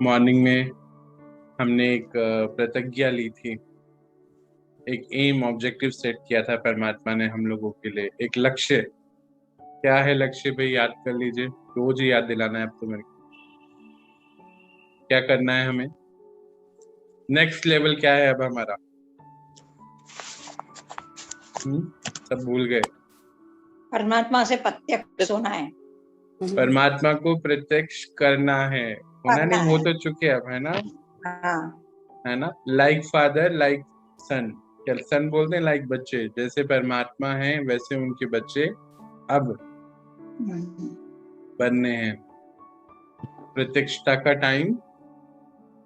Morning में हमने एक प्रतिज्ञा ली थी, एक एम ऑब्जेक्टिव सेट किया था परमात्मा ने हम लोगों के लिए, एक लक्ष्य। क्या है लक्ष्य भाई, याद कर लीजिए, रोज ही याद दिलाना है अब तो मेरे को। क्या करना है हमें, नेक्स्ट लेवल क्या है अब हमारा? सब भूल गए। परमात्मा से प्रत्यक्ष होना है। परमात्मा को प्रत्यक्ष करना है, होना नहीं, वो तो चुके अब, है ना? हाँ। है ना? लाइक फादर लाइक सन, क्या सन बोलते हैं, लाइक बच्चे, जैसे परमात्मा है वैसे उनके बच्चे अब बनने हैं। प्रत्यक्षता का टाइम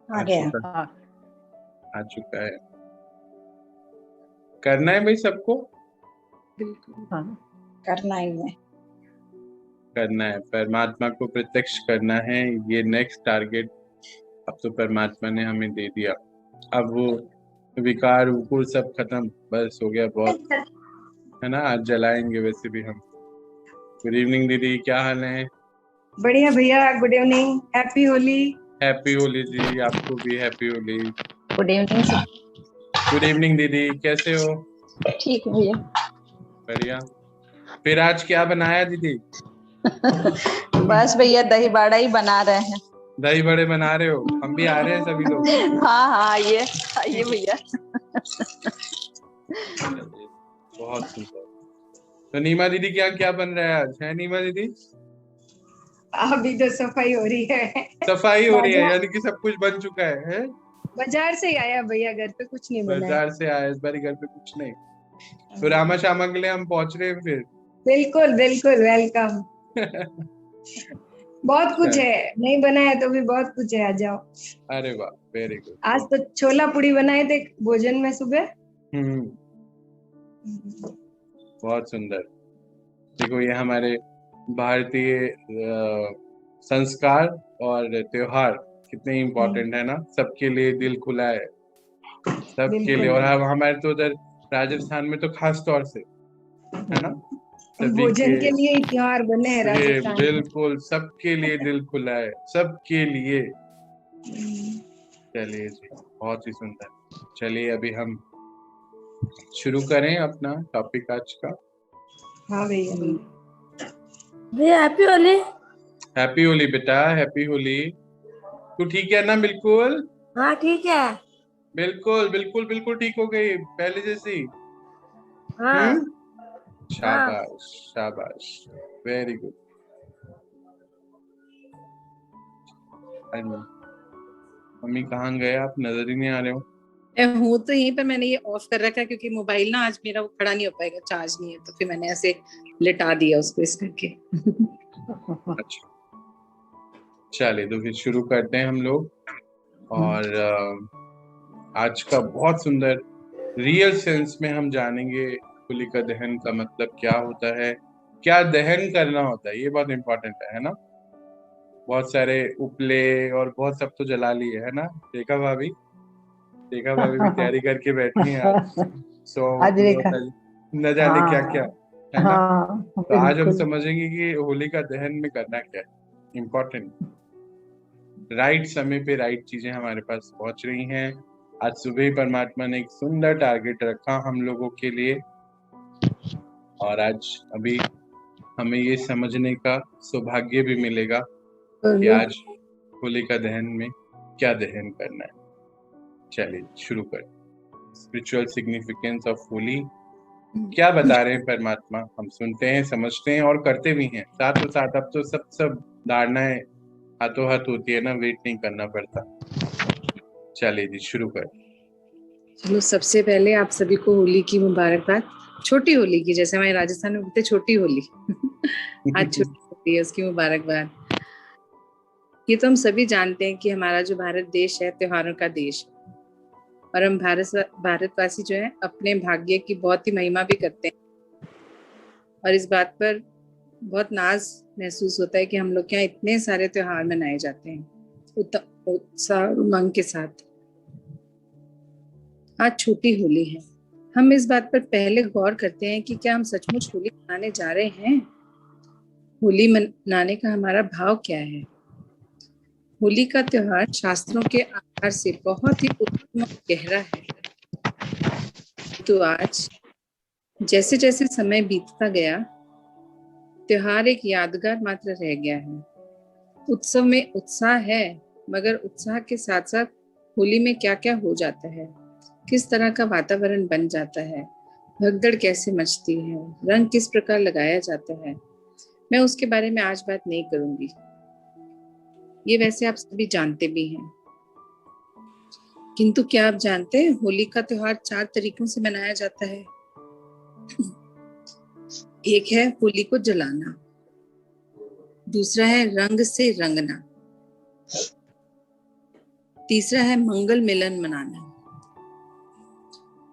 आ गया। आ चुका है। करना है भाई सबको, बिल्कुल हाँ, करना ही है। करना है, परमात्मा को प्रत्यक्ष करना है, ये नेक्स्ट टारगेट अब तो परमात्मा ने हमें दे दिया। अब वो विकार विकुर सब खत्म, बस हो गया, बहुत है ना। आज जलाएंगे वैसे भी हम। गुड इवनिंग दीदी, क्या हाल है? बढ़िया भैया, good evening, happy Holi. Happy Holi ji, आपको भी happy Holi. Good evening. Good evening दीदी, कैसे हो? ठीक है भैया। बढ़िया। फिर आज क्या बनाया दीदी? बस भैया दही बाड़ा ही बना रहे हैं। दही बड़े बना रहे हो? हम भी आ रहे हैं सभी लोग। हाँ हाँ, आइए आइए भैया। बहुत सुंदर। तो नीमा दीदी क्या क्या बन रहा है आज, है नीमा दीदी? अभी तो सफाई हो रही है। सफाई हो रही है, यानी कि सब कुछ बन चुका है? बाजार से ही आया भैया, घर पे कुछ नहीं बना है। बाजार से आया, इस बारी घर पे कुछ नहीं। तो रामा शामा के लिए हम पहुंच रहे हैं फिर। बिल्कुल बिल्कुल, वेलकम। बहुत कुछ है, नहीं बना है तो भी बहुत कुछ है, आ जाओ। अरे वाह, वेरी गुड। आज तो छोला पूड़ी बनाए थे भोजन में सुबह। बहुत सुंदर। देखो ये हमारे भारतीय संस्कार और त्योहार कितने इम्पोर्टेंट है ना, सबके लिए दिल खुला है, सबके लिए। और हमारे तो उधर राजस्थान में तो खास तौर से, है ना, सभी भोजन के लिए ही त्योहार बने हैं राजस्थान में। बिल्कुल, सबके लिए दिल खुला है, सबके लिए। चलिए जी, बहुत ही सुंदर। चलिए अभी हम शुरू करें अपना टॉपिक आज का। हाँ भैया। भैया हैप्पी होली। हैप्पी होली बेटा, हैप्पी होली। तू ठीक है ना? बिल्कुल हाँ ठीक है। बिल्कुल बिल्कुल बिल्कुल ठीक हो गई, पहले जैसी। हाँ हाँ। शाबाश शाबाश, वेरी गुड। मम्मी कहाँ गए आप, नजर ही नहीं आ रहे हो। हूँ तो यहीं पर, मैंने ये ऑफ कर रखा है क्योंकि मोबाइल ना आज मेरा वो खड़ा नहीं हो पाएगा, चार्ज नहीं है, तो फिर मैंने ऐसे लिटा दिया उसको इस करके। अच्छा, चलिए तो फिर शुरू करते हैं हम लोग। और आज का बहुत सुंदर रियल सेंस में हम जानेंगे होलिका दहन का मतलब क्या होता है, क्या दहन करना होता है, ये बहुत इंपॉर्टेंट है ना। बहुत सारे उपले और बहुत सब तो जला लिए, है ना? देखा भाभी, देखा भाभी भी तैयारी करके बैठी हैं आज। सो न जाने क्या क्या, है ना। तो आज हम समझेंगे कि होलिका दहन में करना क्या है, इम्पोर्टेंट। राइट समय पे राइट चीजें हमारे पास पहुंच रही हैं। आज सुबह ही परमात्मा ने एक सुंदर टारगेट रखा हम लोगों के लिए, और आज अभी हमें ये समझने का सौभाग्य भी मिलेगा कि आज होलिका दहन में क्या दहन करना है। चलिए शुरू करें। स्पिरिचुअल सिग्निफिकेंस ऑफ होली, क्या बता रहे हैं परमात्मा, हम सुनते हैं, समझते हैं और करते भी हैं साथ साथ। अब तो सब धारणाएं हाथों हाथ होती है ना, वेट नहीं करना पड़ता। चलिए जी शुरू करें। चलो, सबसे पहले आप सभी को होली की मुबारकबाद। छोटी होली की, जैसे हमारे राजस्थान में बोलते छोटी होली। आज छोटी होली है, उसकी मुबारकबाद। ये तो हम सभी जानते हैं कि हमारा जो भारत देश है त्योहारों का देश है, और हम भारतवासी जो है अपने भाग्य की बहुत ही महिमा भी करते हैं, और इस बात पर बहुत नाज महसूस होता है कि हम लोग के यहाँ इतने सारे त्योहार मनाए जाते हैं उत्साह और उमंग के साथ। आज छोटी होली है। हम इस बात पर पहले गौर करते हैं कि क्या हम सचमुच होली मनाने जा रहे हैं? होली मनाने का हमारा भाव क्या है? होली का त्योहार शास्त्रों के आधार से बहुत ही उत्तम और गहरा है। तो आज जैसे जैसे समय बीतता गया, त्योहार एक यादगार मात्र रह गया है। उत्सव में उत्साह है, मगर उत्साह के साथ साथ होली में क्या क्या हो जाता है, किस तरह का वातावरण बन जाता है, भगदड़ कैसे मचती है, रंग किस प्रकार लगाया जाता है, मैं उसके बारे में आज बात नहीं करूंगी। ये वैसे आप सभी जानते भी हैं, किंतु क्या आप जानते हैं होली का त्योहार 4 तरीकों से मनाया जाता है। एक है होली को जलाना, दूसरा है रंग से रंगना, तीसरा है मंगल मिलन मनाना,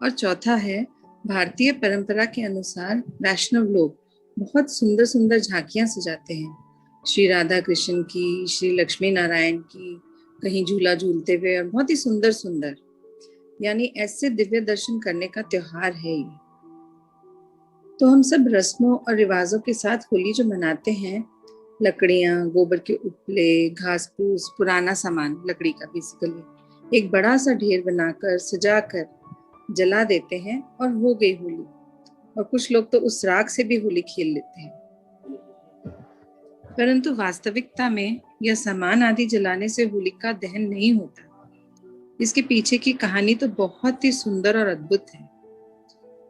और चौथा है भारतीय परंपरा के अनुसार वैष्णव लोग बहुत सुंदर सुंदर झांकियां सजाते हैं, श्री राधा कृष्ण की, श्री लक्ष्मी नारायण की, कहीं झूला झूलते हुए, और बहुत ही सुंदर सुंदर, यानी ऐसे दिव्य दर्शन करने का त्योहार है ये। तो हम सब रस्मों और रिवाजों के साथ होली जो मनाते हैं, लकड़ियां, गोबर के उपले, घास फूस, पुराना सामान, लकड़ी का बेसिकली एक बड़ा सा ढेर बनाकर सजाकर जला देते हैं और हो गई होली। और कुछ लोग तो उस राख से भी होली खेल लेते हैं। परंतु वास्तविकता में यह सामान आदि जलाने से होली का दहन नहीं होता। इसके पीछे की कहानी तो बहुत ही सुंदर और अद्भुत है।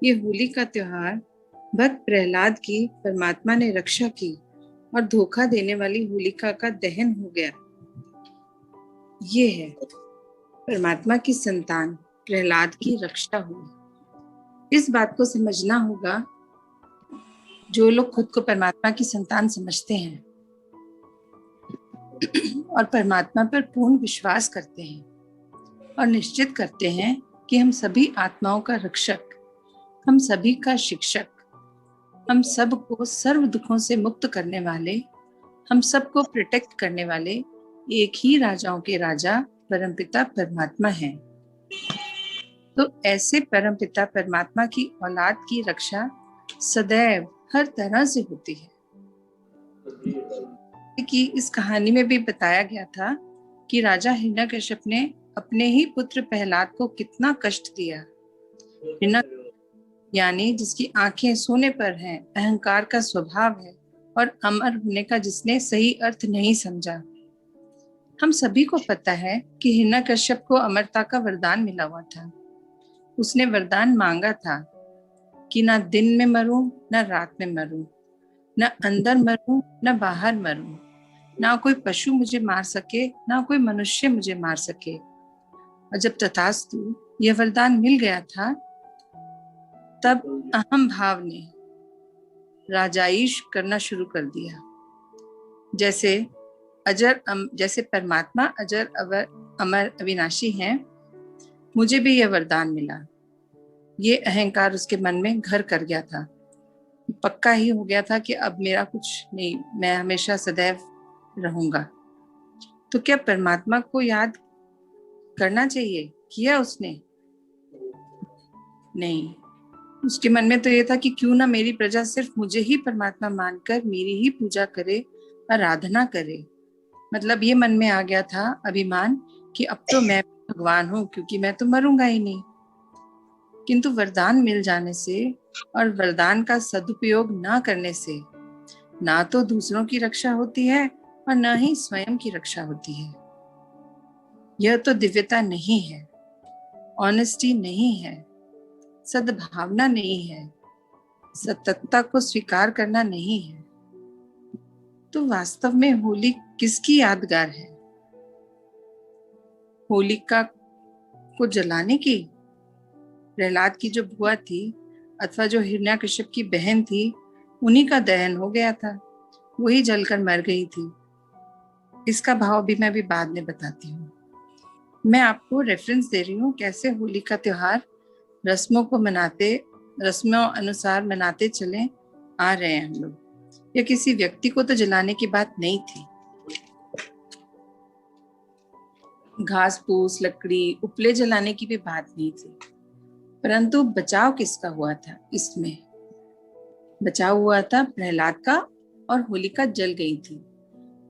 ये होली का त्योहार भक्त प्रहलाद की परमात्मा ने रक्षा की और धोखा देने वाली होलिका का दहन हो गया। ये है परमात्मा की संतान प्रहलाद की रक्षा हुई। इस बात को समझना होगा जो लोग खुद को परमात्मा की संतान समझते हैं और परमात्मा पर पूर्ण विश्वास करते हैं और निश्चित करते हैं कि हम सभी आत्माओं का रक्षक, हम सभी का शिक्षक, हम सबको सर्व दुखों से मुक्त करने वाले, हम सबको प्रोटेक्ट करने वाले एक ही राजाओं के राजा परमपिता परमात्मा हैं। तो ऐसे परमपिता परमात्मा की औलाद की रक्षा सदैव हर तरह से होती है। कि इस कहानी में भी बताया गया था कि राजा हिरण्यकश्यप ने अपने ही पुत्र प्रहलाद को कितना कष्ट दिया। यानी जिसकी आंखें सोने पर हैं, अहंकार का स्वभाव है और अमर होने का जिसने सही अर्थ नहीं समझा। हम सभी को पता है कि हिरण्यकश्यप को अमरता का वरदान मिला हुआ था। उसने वरदान मांगा था कि ना दिन में मरूं, ना रात में मरूं, ना अंदर मरूं, ना बाहर मरूं, ना कोई पशु मुझे मार सके, ना कोई मनुष्य मुझे मार सके। और जब तथास्तु यह वरदान मिल गया था, तब अहम भाव ने राजाइश करना शुरू कर दिया। जैसे परमात्मा अजर अमर अविनाशी हैं, मुझे भी यह वरदान मिला। ये अहंकार उसके मन में घर कर गया था। पक्का ही हो गया था कि अब मेरा कुछ नहीं, मैं हमेशा सदैव रहूंगा। तो क्या परमात्मा को याद करना चाहिए? किया उसने? नहीं। उसके मन में तो ये था कि क्यों ना मेरी प्रजा सिर्फ मुझे ही परमात्मा मानकर मेरी ही पूजा करे, आराधना करे। मतलब ये मन में आ गया था अभिमान कि अब तो मैं भगवान हूं, क्योंकि मैं तो मरूंगा ही नहीं। किंतु वरदान मिल जाने से और वरदान का सदुपयोग ना करने से ना तो दूसरों की रक्षा होती है और ना ही स्वयं की रक्षा होती है। यह तो दिव्यता नहीं है, ऑनेस्टी नहीं है, सद्भावना नहीं है, सततता को स्वीकार करना नहीं है। तो वास्तव में होली किसकी यादगार है? होलिका को जलाने की? प्रहलाद की जो बुआ थी अथवा जो हिरण्यकश्यप की बहन थी, उन्हीं का दहन हो गया था, वही जलकर मर गई थी। इसका भाव भी मैं भी बाद में बताती हूँ। मैं आपको रेफरेंस दे रही हूँ कैसे होली का त्योहार रस्मों अनुसार मनाते चले आ रहे हैं हम लोग। यह किसी व्यक्ति को तो जलाने की बात नहीं थी। घास फूस, लकड़ी, उपले जलाने की भी बात नहीं थी। परंतु बचाव किसका हुआ था? इसमें बचाव हुआ था प्रहलाद का, और होलिका जल गई थी।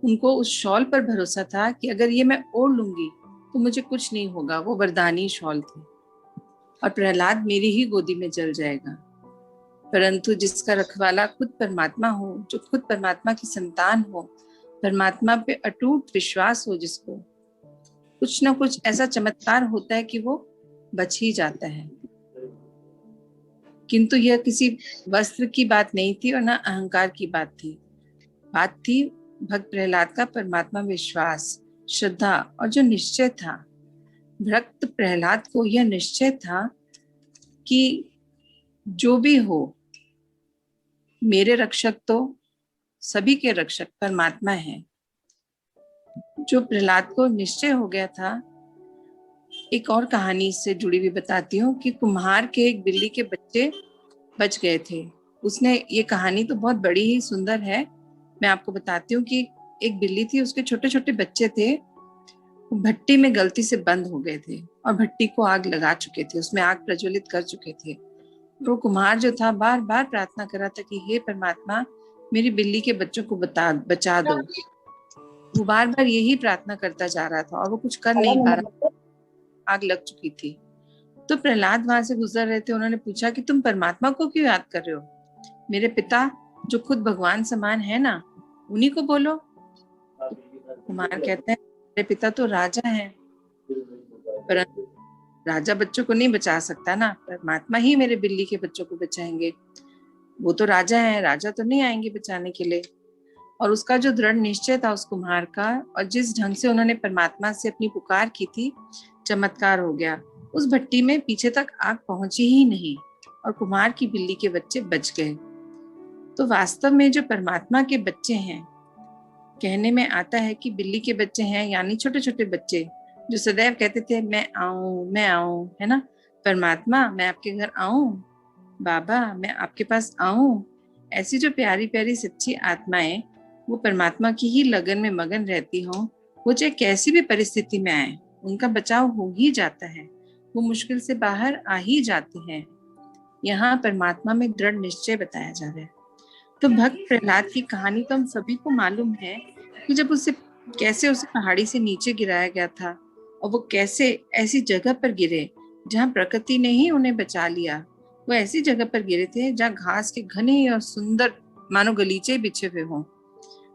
उनको उस शॉल पर भरोसा था कि अगर ये मैं ओढ़ लूंगी तो मुझे कुछ नहीं होगा। वो वरदानी शॉल थी और प्रहलाद मेरी ही गोदी में जल जाएगा। परंतु जिसका रखवाला खुद परमात्मा हो, जो खुद परमात्मा की संतान हो, परमात्मा पे अटूट विश्वास हो, जिसको कुछ ना कुछ ऐसा चमत्कार होता है कि वो बच ही जाता है। किंतु यह किसी वस्त्र की बात नहीं थी और ना अहंकार की बात थी। बात थी भक्त प्रहलाद का परमात्मा विश्वास, श्रद्धा और जो निश्चय था। भक्त प्रहलाद को यह निश्चय था कि जो भी हो, मेरे रक्षक तो सभी के रक्षक परमात्मा है। जो प्रहलाद को निश्चय हो गया था, एक और कहानी से जुड़ी हुई बताती हूँ कि कुम्हार के एक बिल्ली के बच्चे बच गए थे। उसने, ये कहानी तो बहुत बड़ी ही सुंदर है, मैं आपको बताती हूँ कि एक बिल्ली थी, उसके छोटे छोटे बच्चे थे, वो भट्टी में गलती से बंद हो गए थे और भट्टी को आग लगा चुके थे, उसमें आग प्रज्वलित कर चुके थे। वो कुम्हार जो था बार बार प्रार्थना कर रहा था कि हे परमात्मा, मेरी बिल्ली के बच्चों को बचा दो। वो बार बार यही प्रार्थना करता जा रहा था और वो कुछ कर नहीं पा रहा, आग लग चुकी थी। तो प्रहलाद वहां से गुजर रहे थे, उन्होंने पूछा कि तुम परमात्मा को क्यों याद कर रहे हो? मेरे पिता जो खुद भगवान समान है ना, उन्हीं को बोलो। कुमार कहते हैं मेरे पिता तो राजा हैं, परंतु राजा बच्चों को नहीं बचा सकता ना, परमात्मा ही मेरे बिल्ली के बच्चों को बचाएंगे। वो तो राजा है, राजा तो नहीं आएंगे बचाने के लिए। और उसका जो दृढ़ निश्चय था उस कुम्हार का, और जिस ढंग से उन्होंने परमात्मा से अपनी पुकार की थी, चमत्कार हो गया। उस भट्टी में पीछे तक आग पहुंची ही नहीं और कुम्हार की बिल्ली के बच्चे बच गए। तो वास्तव में जो परमात्मा के बच्चे हैं, कहने में आता है कि बिल्ली के बच्चे हैं, यानी छोटे छोटे बच्चे जो सदैव कहते थे मैं आऊं, है ना, परमात्मा मैं आपके घर आऊं, बाबा मैं आपके पास आऊं। ऐसी जो प्यारी प्यारी सच्ची आत्माएं, वो परमात्मा की ही लगन में मगन रहती हों, वो चाहे कैसी भी परिस्थिति में आए, उनका बचाव हो ही जाता है, वो मुश्किल से बाहर आ ही जाते हैं। यहाँ परमात्मा में दृढ़ निश्चय बताया जा रहा है। तो भक्त प्रहलाद की कहानी तो हम सभी को मालूम है कि जब उसे पहाड़ी से नीचे गिराया गया था और वो कैसे ऐसी जगह पर गिरे जहाँ प्रकृति ने ही उन्हें बचा लिया। वो ऐसी जगह पर गिरे थे जहाँ घास के घने और सुंदर मानो गलीचे बिछे हुए हों,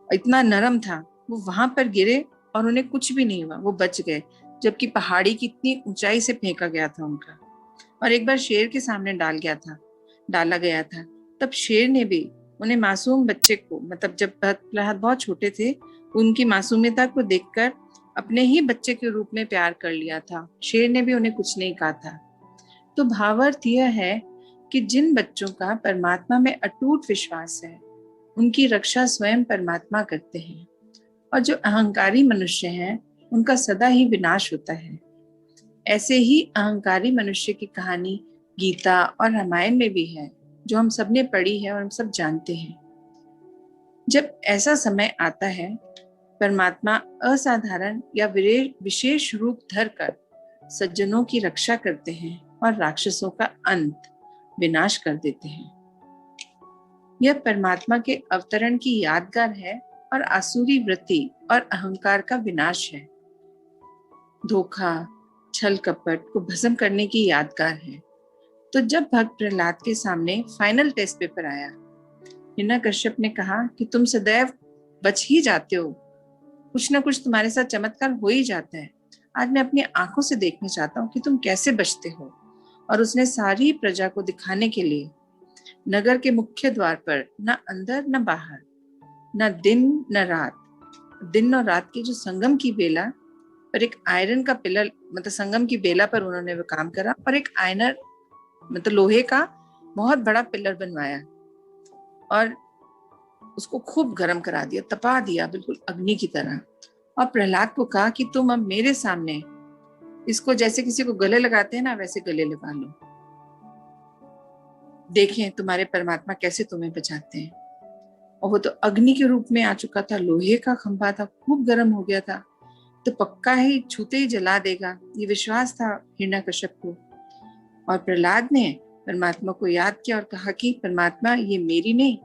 इतना नरम था। वो वहां पर गिरे और उन्हें कुछ भी नहीं हुआ, वो बच गए, जबकि पहाड़ी की इतनी ऊंचाई से फेंका गया था उनका। और एक बार शेर के सामने डाला गया था, तब शेर ने भी उन्हें मासूम बच्चे को, मतलब जब प्रहलाद बहुत छोटे थे, उनकी मासूमियता को देखकर अपने ही बच्चे के रूप में प्यार कर लिया था। शेर ने भी उन्हें कुछ नहीं कहा था। तो भावार्थ यह है कि जिन बच्चों का परमात्मा में अटूट विश्वास है, उनकी रक्षा स्वयं परमात्मा करते हैं, और जो अहंकारी मनुष्य हैं, उनका सदा ही विनाश होता है। ऐसे ही अहंकारी मनुष्य की कहानी गीता और रामायण में भी है, जो हम सबने पढ़ी है और हम सब जानते हैं। जब ऐसा समय आता है, परमात्मा असाधारण या विशेष रूप धरकर सज्जनों की रक्षा करते हैं और राक्षसों का अंत, विनाश कर देते हैं। यह परमात्मा के अवतरण की यादगार है और आसुरी वृत्ति और अहंकार का विनाश है। धोखा, छल कपट को भस्म करने की यादगार है। तो जब भक्त प्रहलाद के सामने फाइनल टेस्ट पेपर आया, हिरण्यकश्यप ने कहा कि तुम सदैव बच ही जाते हो, कुछ ना कुछ तुम्हारे साथ चमत्कार हो ही जाता है। आज मैं अपनी आंखों से देखना चाहता हूँ कि तुम कैसे बचते हो। और उसने सारी प्रजा को दिखाने के लिए नगर के मुख्य द्वार पर, न अंदर न बाहर, न दिन न रात, दिन और रात की जो संगम की बेला पर एक आयरन का पिलर, मतलब संगम की बेला पर उन्होंने वो काम करा, और एक आयरन मतलब लोहे का बहुत बड़ा पिलर बनवाया और उसको खूब गर्म करा दिया, तपा दिया बिल्कुल अग्नि की तरह। और प्रहलाद को कहा कि तुम अब मेरे सामने इसको जैसे किसी को गले लगाते हैं ना, वैसे गले लगा लो, देखें तुम्हारे परमात्मा कैसे तुम्हें बचाते हैं। और वो तो अग्नि के रूप में आ चुका था, लोहे का खंभा था, खूब गर्म हो गया था, तो पक्का ही छूते ही जला देगा, ये विश्वास था हिरण्यकश्यप को। और प्रहलाद ने परमात्मा को याद किया और कहा कि परमात्मा, ये मेरी नहीं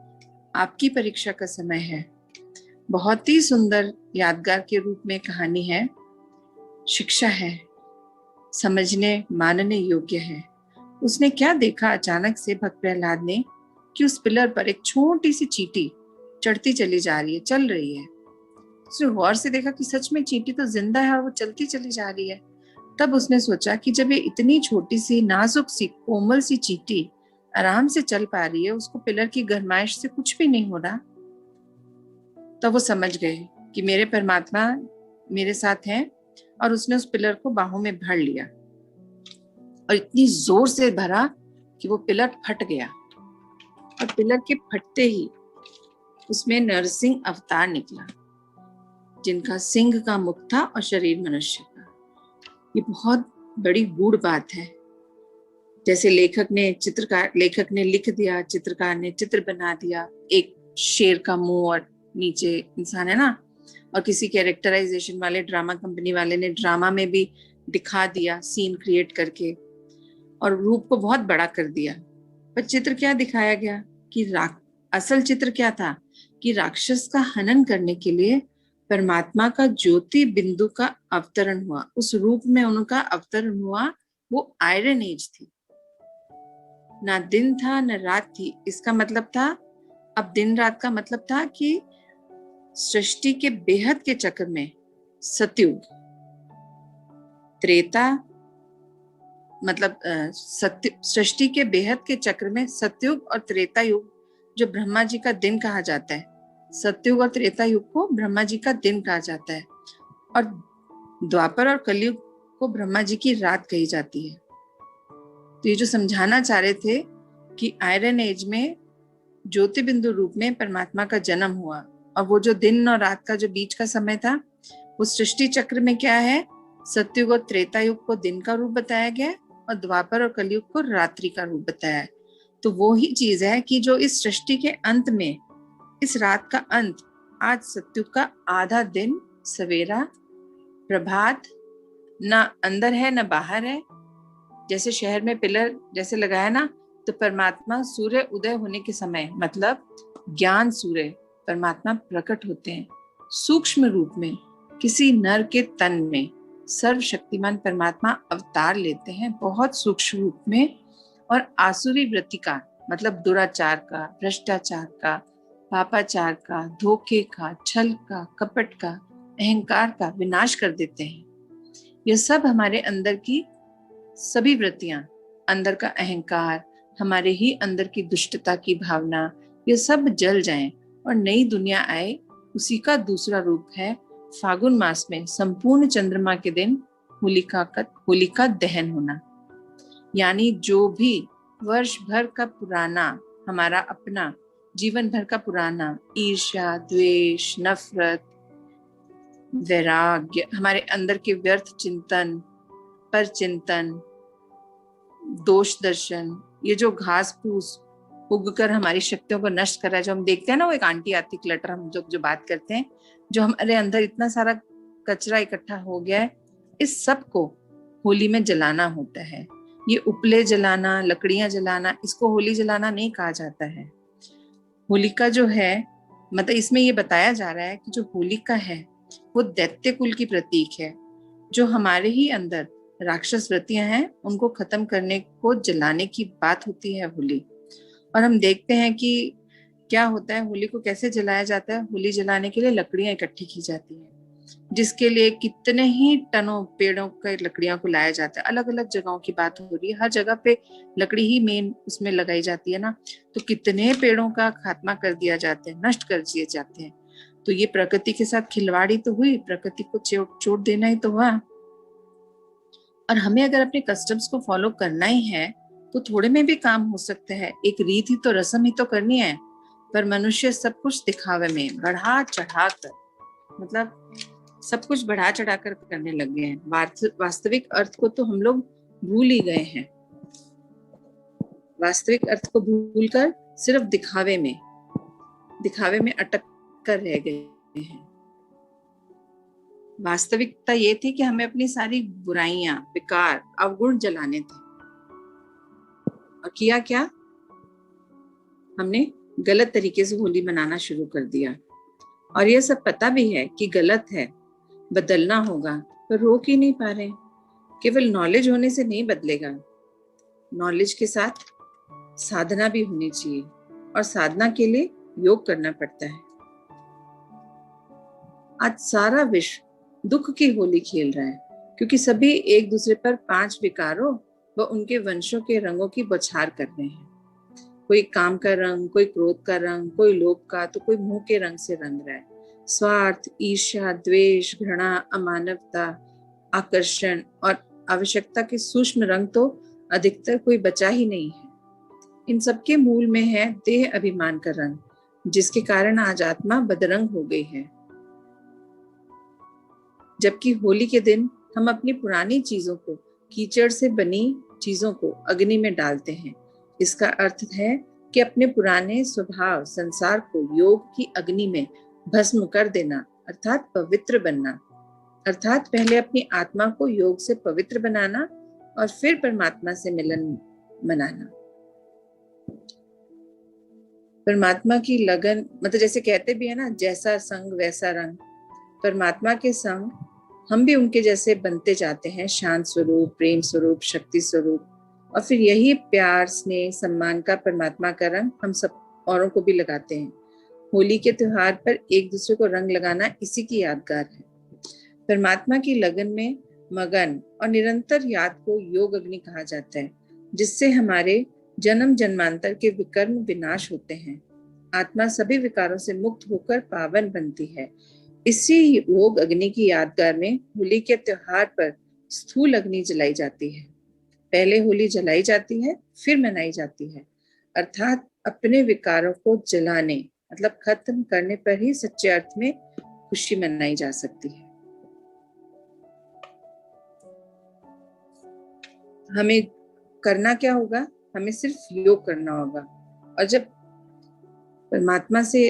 आपकी परीक्षा का समय है। बहुत ही सुंदर यादगार के रूप में कहानी है, शिक्षा है, समझने मानने योग्य है। उसने क्या देखा अचानक से भक्त प्रहलाद ने कि उस पिलर पर एक छोटी सी चींटी चढ़ती चली जा रही है, चल रही है। उसने गौर से देखा कि सच में चींटी तो जिंदा है और वो चलती चली जा रही है। तब उसने सोचा कि जब ये इतनी छोटी सी नाजुक सी कोमल सी चींटी आराम से चल पा रही है, उसको पिलर की गरमाइश से कुछ भी नहीं हो रहा। तब वो समझ गए कि मेरे परमात्मा मेरे साथ हैं, और उसने उस पिलर को बाहों में भर लिया और इतनी जोर से भरा कि वो पिलर फट गया। और पिलर के फटते ही उसमें नरसिंह अवतार निकला, जिनका सिंह का मुख था और शरीर मनुष्य का। ये बहुत बड़ी गूढ़ बात है। जैसे लेखक ने लिख दिया, चित्रकार ने चित्र बना दिया, एक शेर का मुंह और नीचे इंसान है ना, और किसी कैरेक्टराइजेशन वाले ड्रामा कंपनी वाले ने ड्रामा में भी दिखा दिया, सीन क्रिएट करके, और रूप को बहुत बड़ा कर दिया। पर चित्र क्या दिखाया गया कि असल चित्र क्या था कि राक्षस का हनन करने के लिए परमात्मा का ज्योति बिंदु का अवतरण हुआ, उस रूप में उनका अवतरण हुआ। वो आयरन एज थी, ना दिन था न रात थी। इसका मतलब था, अब दिन रात का मतलब था कि सृष्टि के बेहद के चक्र में सतयुग, त्रेता मतलब सृष्टि के बेहद के चक्र में सतयुग और त्रेता युग, जो ब्रह्मा जी का दिन कहा जाता है, सतयुग और त्रेता युग को ब्रह्मा जी का दिन कहा जाता है, और द्वापर और कलयुग को ब्रह्मा जी की रात कही जाती है। तो ये जो समझाना चाह रहे थे कि आयरन एज में ज्योति बिंदु रूप में परमात्मा का जन्म हुआ, और वो जो दिन और रात का जो बीच का समय था, वो सृष्टि चक्र में क्या है, सतयुग और त्रेता युग को दिन का रूप बताया गया और द्वापर और कलयुग को रात्रि का रूप बताया है। तो वो ही चीज है कि जो इस सृष्टि के अंत में, इस रात का अंत, आज सतयुग का आधा दिन, सवेरा, प्रभात, ना अंदर है ना बाहर है। जैसे शहर में पिलर जैसे लगाया ना, तो परमात्मा सूर्य उदय होने के समय, मतलब ज्ञान सूर्य परमात्मा प्रकट होते हैं सूक्ष्म रूप में, किसी नर के तन में सर्वशक्तिमान परमात्मा अवतार लेते हैं बहुत सूक्ष्म रूप में, और आसुरी वृत्ति का मतलब दुराचार का, भ्रष्टाचार का, पापाचार का, धोखे का, छल का, कपट का, अहंकार का विनाश कर देते हैं। यह सब हमारे अंदर की सभी वृत्तियां, अंदर का अहंकार, हमारे ही अंदर की दुष्टता की भावना, ये सब जल जाएं और नई दुनिया आए। उसी का दूसरा रूप है फागुन मास में संपूर्ण चंद्रमा के दिन होलिका दहन होना। यानी जो भी वर्ष भर का पुराना, हमारा अपना जीवन भर का पुराना ईर्ष्या, द्वेष, नफरत, वैराग्य, हमारे अंदर के व्यर्थ चिंतन, पर चिंतन, दोष दर्शन, ये जो घास फूस उगकर हमारी शक्तियों को नष्ट कर रहा है, जो हम देखते हैं ना, वो एक आंटी आती क्लटर, हम जो बात करते हैं, जो हमारे अंदर इतना सारा कचरा इकट्ठा हो गया है, इस सब को होली में जलाना होता है। ये उपले जलाना, लकड़ियां जलाना, इसको होली जलाना नहीं कहा जाता है। होलिका जो है, मतलब इसमें ये बताया जा रहा है कि जो होलिका है वो दैत्य कुल की प्रतीक है। जो हमारे ही अंदर राक्षस वृत्तियां हैं, उनको खत्म करने को जलाने की बात होती है होली। और हम देखते हैं कि क्या होता है, होली को कैसे जलाया जाता है। होली जलाने के लिए लकड़ियां इकट्ठी की जाती हैं, जिसके लिए कितने ही टनों पेड़ों के लकड़ियां को लाया जाता है। अलग अलग जगहों की बात हो रही है, हर जगह पे लकड़ी ही मेन उसमें लगाई जाती है ना, तो कितने पेड़ों का खात्मा कर दिया जाता है, नष्ट कर दिए जाते हैं। तो ये प्रकृति के साथ खिलवाड़ी तो हुई, प्रकृति को चोट देना ही तो हुआ। और हमें अगर अपने कस्टम्स को फॉलो करना ही है तो थोड़े में भी काम हो सकता है। एक रीत ही तो, रस्म ही तो करनी है। पर मनुष्य सब कुछ दिखावे में बढ़ा चढ़ा कर, मतलब सब कुछ बढ़ा चढ़ा कर करने लग गए हैं। वास्तविक अर्थ को तो हम लोग भूल ही गए हैं। वास्तविक अर्थ को भूलकर सिर्फ दिखावे में अटक कर रह गए हैं। वास्तविकता ये थी कि हमें अपनी सारी बुराइयां, विकार, अवगुण जलाने थे। और किया क्या, हमने गलत तरीके से होली मनाना शुरू कर दिया। और यह सब पता भी है कि गलत है, बदलना होगा, पर रोक ही नहीं पा रहे। केवल नॉलेज होने से नहीं बदलेगा, नॉलेज के साथ साधना भी होनी चाहिए, और साधना के लिए योग करना पड़ता है। आज सारा विश्व दुख की होली खेल रहा है, क्योंकि सभी एक दूसरे पर 5 विकारों व उनके वंशों के रंगों की बौछार कर रहे हैं। कोई काम का रंग, कोई क्रोध का रंग, कोई लोभ का, तो कोई मुंह के रंग से रंग रहा है। स्वार्थ, ईर्ष्या, द्वेष, घृणा, अमानवता, आकर्षण और आवश्यकता के सूक्ष्म रंग तो अधिकतर कोई बचा ही नहीं है। इन सबके मूल में है देह अभिमान का रंग, जिसके कारण आज आत्मा बदरंग हो गई है। जबकि होली के दिन हम अपनी पुरानी चीजों को, कीचड़ से बनी चीजों को अग्नि में डालते हैं। इसका अर्थ है कि अपने पुराने स्वभाव, संसार को योग की अग्नि में भस्म कर देना, अर्थात पवित्र बनना। अर्थात पहले अपनी आत्मा को योग से पवित्र बनाना और फिर परमात्मा से मिलन मनाना। परमात्मा की लगन, मतलब जैसे कहते भी है ना, जैसा संग वैसा रंग। परमात्मा के संग हम भी उनके जैसे बनते जाते हैं, शांत स्वरूप, प्रेम स्वरूप, शक्ति स्वरूप। और फिर यही प्यार, स्नेह, सम्मान का परमात्मा का रंग हम सब औरों को भी लगाते हैं। होली के त्योहार पर एक दूसरे को रंग लगाना इसी की यादगार है। परमात्मा की लगन में मगन और निरंतर याद को योग अग्नि कहा जाता है, जिससे हमारे जन्म जन्मांतर के विकर्म विनाश होते हैं। आत्मा सभी विकारों से मुक्त होकर पावन बनती है। इसी योग अग्नि की यादगार में होली के त्योहार पर स्थूल अग्नि जलाई जाती है। पहले होली जलाई जाती है, फिर मनाई जाती है। अर्थात अपने विकारों को जलाने, मतलब खत्म करने पर ही सच्चे अर्थ में खुशी मनाई जा सकती है। हमें करना क्या होगा? हमें सिर्फ योग करना होगा। और जब परमात्मा से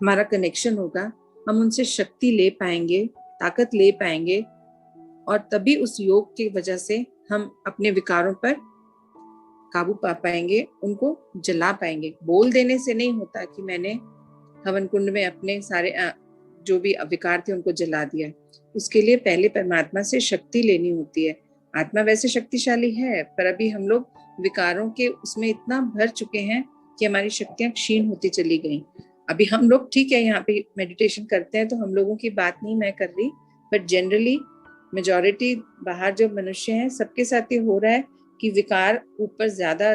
हमारा कनेक्शन होगा, हम उनसे शक्ति ले पाएंगे, ताकत ले पाएंगे, और तभी उस योग की वजह से हम अपने विकारों पर काबू पा पाएंगे, उनको जला पाएंगे। बोल देने से नहीं होता कि मैंने हवन कुंड में अपने सारे जो भी विकार थे उनको जला दिया। उसके लिए पहले परमात्मा से शक्ति लेनी होती है। आत्मा वैसे शक्तिशाली है, पर अभी हम लोग विकारों के उसमें इतना भर चुके हैं कि हमारी शक्तियां क्षीण होती चली गई। अभी हम लोग ठीक है, यहाँ पे मेडिटेशन करते हैं, तो हम लोगों की बात नहीं मैं कर रही, बट जनरली मेजॉरिटी बाहर जो मनुष्य हैं, सबके साथ ये हो रहा है कि विकार ऊपर ज्यादा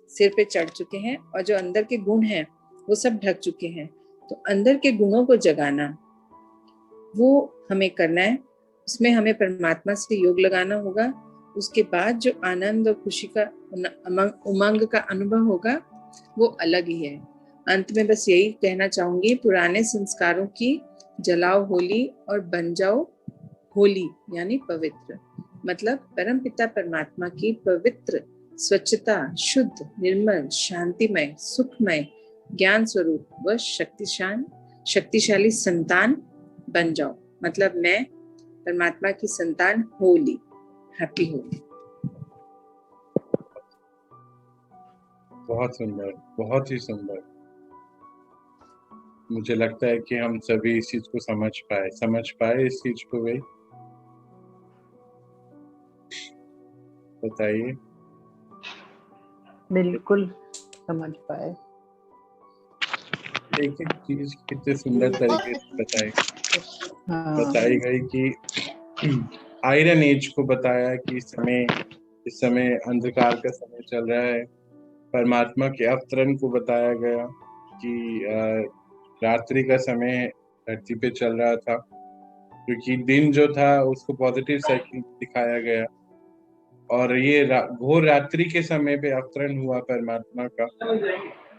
सिर पे चढ़ चुके हैं, और जो अंदर के गुण हैं वो सब ढक चुके हैं। तो अंदर के गुणों को जगाना, वो हमें करना है। उसमें हमें परमात्मा से योग लगाना होगा। उसके बाद जो आनंद और खुशी का, उमंग का अनुभव होगा, वो अलग ही है। अंत में बस यही कहना चाहूंगी, पुराने संस्कारों की जलाओ होली और बन जाओ होली, यानी पवित्र। मतलब परमपिता परमात्मा की पवित्र, स्वच्छता, शुद्ध, निर्मल, शांतिमय, सुखमय, ज्ञान स्वरूप व शक्तिशाली संतान बन जाओ। मतलब मैं परमात्मा की संतान होली। हैप्पी होली। बहुत सुंदर, बहुत ही सुंदर। मुझे लगता है कि हम सभी इस चीज को समझ पाए इस चीज को। भाई बताइए। बिल्कुल समझ पाए। एक एक चीज कितने सुंदर तरीके से बताई गई कि आयरन एज को बताया कि इस समय अंधकार का समय चल रहा है। परमात्मा के अवतरण को बताया गया कि रात्रि का समय धरती पे चल रहा था, क्योंकि दिन जो था उसको पॉजिटिव साइकिल दिखाया गया, और ये घोर रात्रि के समय पे अवतरण हुआ परमात्मा का।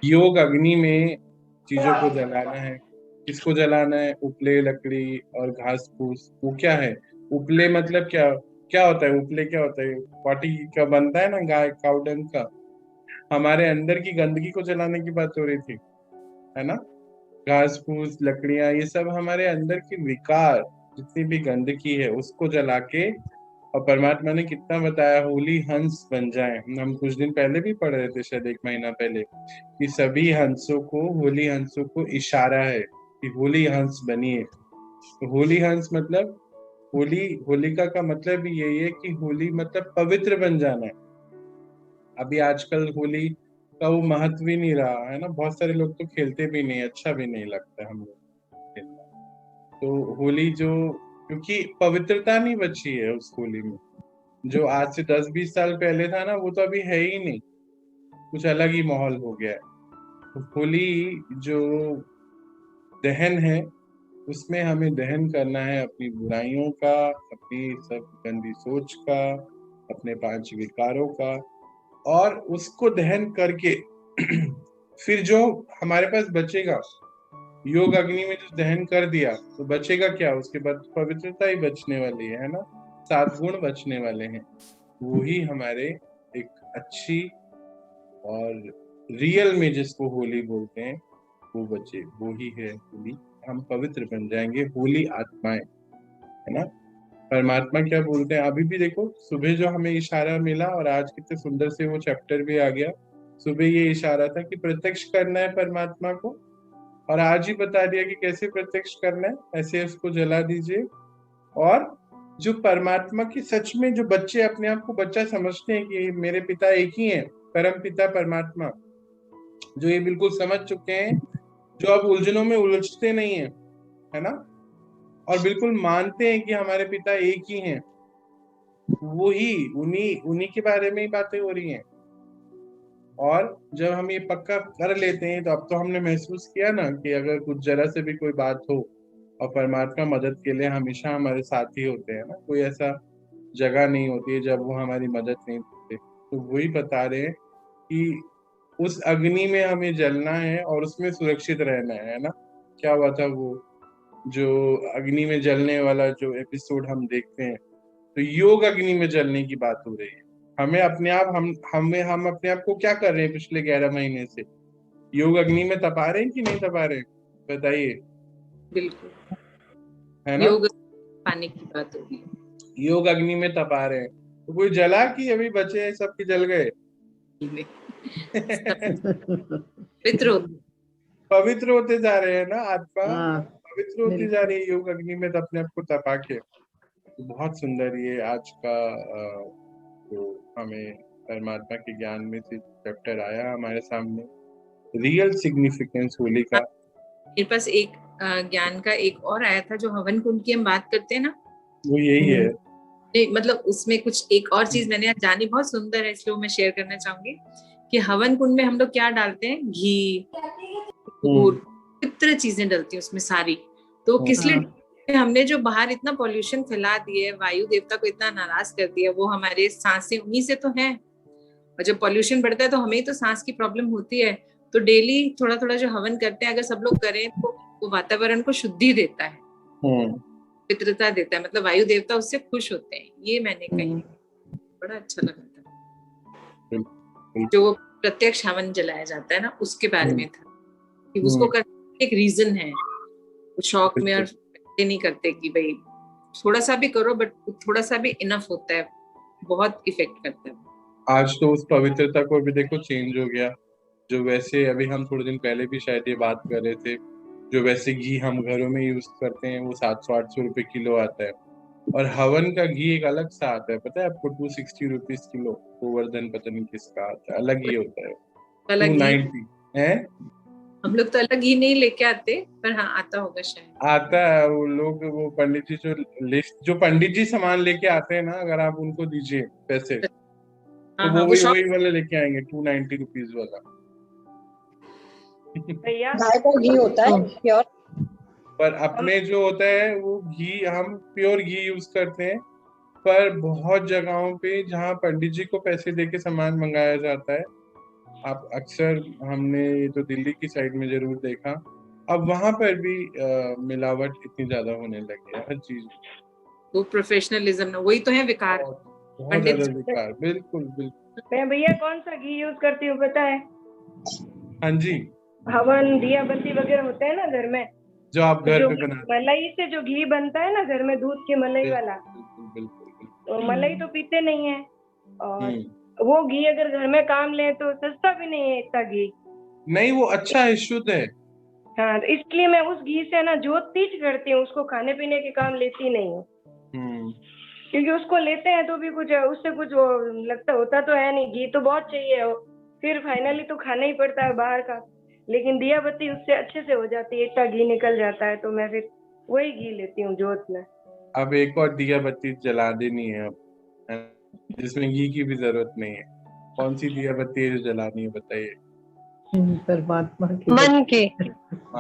योग अग्नि में चीजों को जलाना है। किसको जलाना है? उपले, लकड़ी और घास फूस। वो क्या है उपले? मतलब क्या क्या होता है उपले? क्या होता है? पार्टी का बनता है ना, गाय काउडंग का। हमारे अंदर की गंदगी को जलाने की बात हो रही थी, है ना। घास फूस, लकड़ियां, ये सब हमारे अंदर की विकार, जितनी भी गंदगी है उसको जला के और परमात्मा ने कितना बताया, होली हंस बन जाए। हम कुछ दिन पहले भी पढ़ रहे थे, शायद 1 महीना पहले, कि सभी हंसों को, होली हंसों को इशारा है कि होली हंस बनिए। तो होली हंस मतलब होली, होलिका का मतलब भी यही है कि होली मतलब पवित्र बन जाना है। अभी आजकल होली का वो महत्व ही नहीं रहा है ना, बहुत सारे लोग तो खेलते भी नहीं, अच्छा भी नहीं लगता हम लोग खेलना। तो होली जो, क्योंकि पवित्रता नहीं बची है उस होली में, जो आज से 10-20 साल पहले था ना, वो तो अभी है ही नहीं, कुछ अलग ही माहौल हो गया है। तो होली जो दहन है, उसमें हमें दहन करना है अपनी बुराइयों का, अपनी सब गंदी सोच का, अपने 5 विकारों का, और उसको दहन करके फिर जो हमारे पास बचेगा, योग अग्नि में जो दहन कर दिया, तो बचेगा क्या? उसके बाद पवित्रता ही बचने वाली है ना, 7 गुण बचने वाले हैं। वही हमारे एक अच्छी और रियल में जिसको होली बोलते हैं, वो बचे, वो ही है होली। हम पवित्र बन जाएंगे, होली आत्माएं, है ना। परमात्मा क्या बोलते हैं अभी भी देखो, सुबह जो हमें इशारा मिला, और आज कितने सुंदर से वो चैप्टर भी आ गया। सुबह ये इशारा था कि प्रत्यक्ष करना है परमात्मा को, और आज ही बता दिया कि कैसे प्रत्यक्ष करना है, ऐसे उसको जला दीजिए। और जो परमात्मा की सच में, जो बच्चे अपने आप को बच्चा समझते हैं कि मेरे पिता एक ही हैं, परम पिता परमात्मा, जो ये बिल्कुल समझ चुके हैं, जो अब उलझनों में उलझते नहीं है, है ना, और बिल्कुल मानते हैं कि हमारे पिता एक ही हैं, वो ही, उन्हीं उन्हीं के बारे में ही बातें हो रही हैं। और जब हम ये पक्का कर लेते हैं, तो अब तो हमने महसूस किया ना कि अगर कुछ जरा से भी कोई बात हो, और परमात्मा मदद के लिए हमेशा हमारे साथ ही होते हैं ना, कोई ऐसा जगह नहीं होती है जब वो हमारी मदद नहीं करते। तो वही बता रहे हैं कि उस अग्नि में हमें जलना है और उसमें सुरक्षित रहना है ना। क्या हुआ था वो जो अग्नि में जलने वाला जो एपिसोड हम देखते हैं, तो योग अग्नि में जलने की बात हो रही है। हमें अपने आप, हम अपने आप को क्या कर रहे हैं पिछले 11 महीने से? योग अग्नि में तपा रहे हैं कि नहीं तपा रहे हैं? बताइए। बिल्कुल, है ना, योग पाने की बात होगी। योग अग्नि में तपा रहे हैं। तो कोई जला कि अभी बचे हैं, सबके जल गए? पवित्र होता पवित्र होते जा रहे हैं ना, आत्मा हाँ पवित्र होती जा रही है योग अग्नि में अपने आप को तपा के। तो बहुत सुंदर ये आज का जो हमें परमात्मा के ज्ञान में से चैप्टर आया हमारे सामने, रियल सिग्निफिकेंस होली का। मेरे पास एक ज्ञान का एक और आया था, जो हवन कुंड की हम बात करते हैं ना, वो यही है। नहीं, मतलब उसमें कुछ एक और चीज मैंने आज जानी, बहुत सुंदर है, इसलिए मैं शेयर करना चाहूंगी कि हवन कुंड में हम लोग क्या डालते हैं, घी, दूध, पवित्र चीजें डलती हैं उसमें सारी। तो किस लिए हमने जो बाहर इतना पॉल्यूशन फैला दिए, वायु देवता को इतना नाराज कर दिया, वो हमारे सांसें उन्हीं से तो है, और जब पॉल्यूशन बढ़ता है तो हमें तो सांस की प्रॉब्लम होती है। तो डेली थोड़ा थोड़ा जो हवन करते हैं, अगर सब लोग करें, तो वो वातावरण को शुद्धि देता है, पवित्रता देता है, मतलब वायु देवता उससे खुश होते हैं। ये मैंने कही, बड़ा अच्छा लगा था। जो वो प्रत्यक्ष हवन जलाया जाता है ना, उसके बारे में था कि उसको करने एक रीजन है। वो शौक में और नहीं करते कि भाई थोड़ा सा भी करो, बट थोड़ा सा भी इनफ होता है, बहुत इफेक्ट करता है। आज तो उस पवित्रता को भी देखो चेंज हो गया। जो वैसे अभी हम थोड़े दिन पहले भी शायद ये बात कर रहे थे, जो वैसे घी हम घरों में यूज करते हैं वो 700-800 रुपए किलो आता है, और हवन का घी एक अलग सा आता है, पता है आपको? 260 रुपीज किलो। गोवर्धन पता नहीं किसका आता है, अलग ही होता है। अलग 290 है। हम लोग तो अलग घी नहीं लेके आते, पर हाँ आता होगा शायद। आता है, वो लोग, वो पंडित जी जो लिस्ट, जो पंडित जी सामान लेके आते हैं ना, अगर आप उनको दीजिए पैसे, तो वो वो वही वाला लेके आएंगे, 290 रुपीज वाला। भैया गाय का घी होता है प्योर। पर अपने जो होता है वो घी, हम प्योर घी यूज करते हैं। पर बहुत जगहों पे जहाँ पंडित जी को पैसे देके सामान मंगाया जाता है, आप अक्सर, हमने ये तो दिल्ली की साइड में जरूर देखा, अब वहां पर भी मिलावट इतनी ज्यादा होने लगी है हर चीज। वो प्रोफेशनलिज्म ना, वही तो है विकार। बहुत ज्यादा बेकार, बिल्कुल बिल्कुल। मैं भैया कौन सा घी यूज करती हूँ पता है? हाँ जी, हवन दिया बत्ती वगैरह होते हैं ना घर में, जो आप घर जो पे बनाते मलाई से जो घी बनता है ना घर में, दूध की मलाई हैं। वाला, बिल्कुल बिल्कुल बिल्कुल। तो मलाई तो पीते नहीं है, और हम्म। वो घी अगर घर में काम ले तो सस्ता भी नहीं है इतना घी। नहीं, वो अच्छा है, शुद्ध है। हाँ, तो इसलिए मैं उस घी से ना जोत तीज करती हूँ, उसको खाने पीने के काम लेती नहीं हूँ। क्योंकि उसको लेते हैं तो भी कुछ उससे कुछ वो लगता होता तो है नहीं, घी तो बहुत चाहिए हो, फिर फाइनली तो खाना ही पड़ता है बाहर का। लेकिन दिया बत्ती उससे अच्छे से हो जाती है, इतना घी निकल जाता है, तो मैं फिर वही घी लेती हूँ जोत में। अब एक और दिया बत्ती जला देनी है अब, है ना? जिसमें घी की भी जरूरत नहीं है। कौन सी दिया बत्ती है जो जलानी है, बताइए? परमात्मा की मन के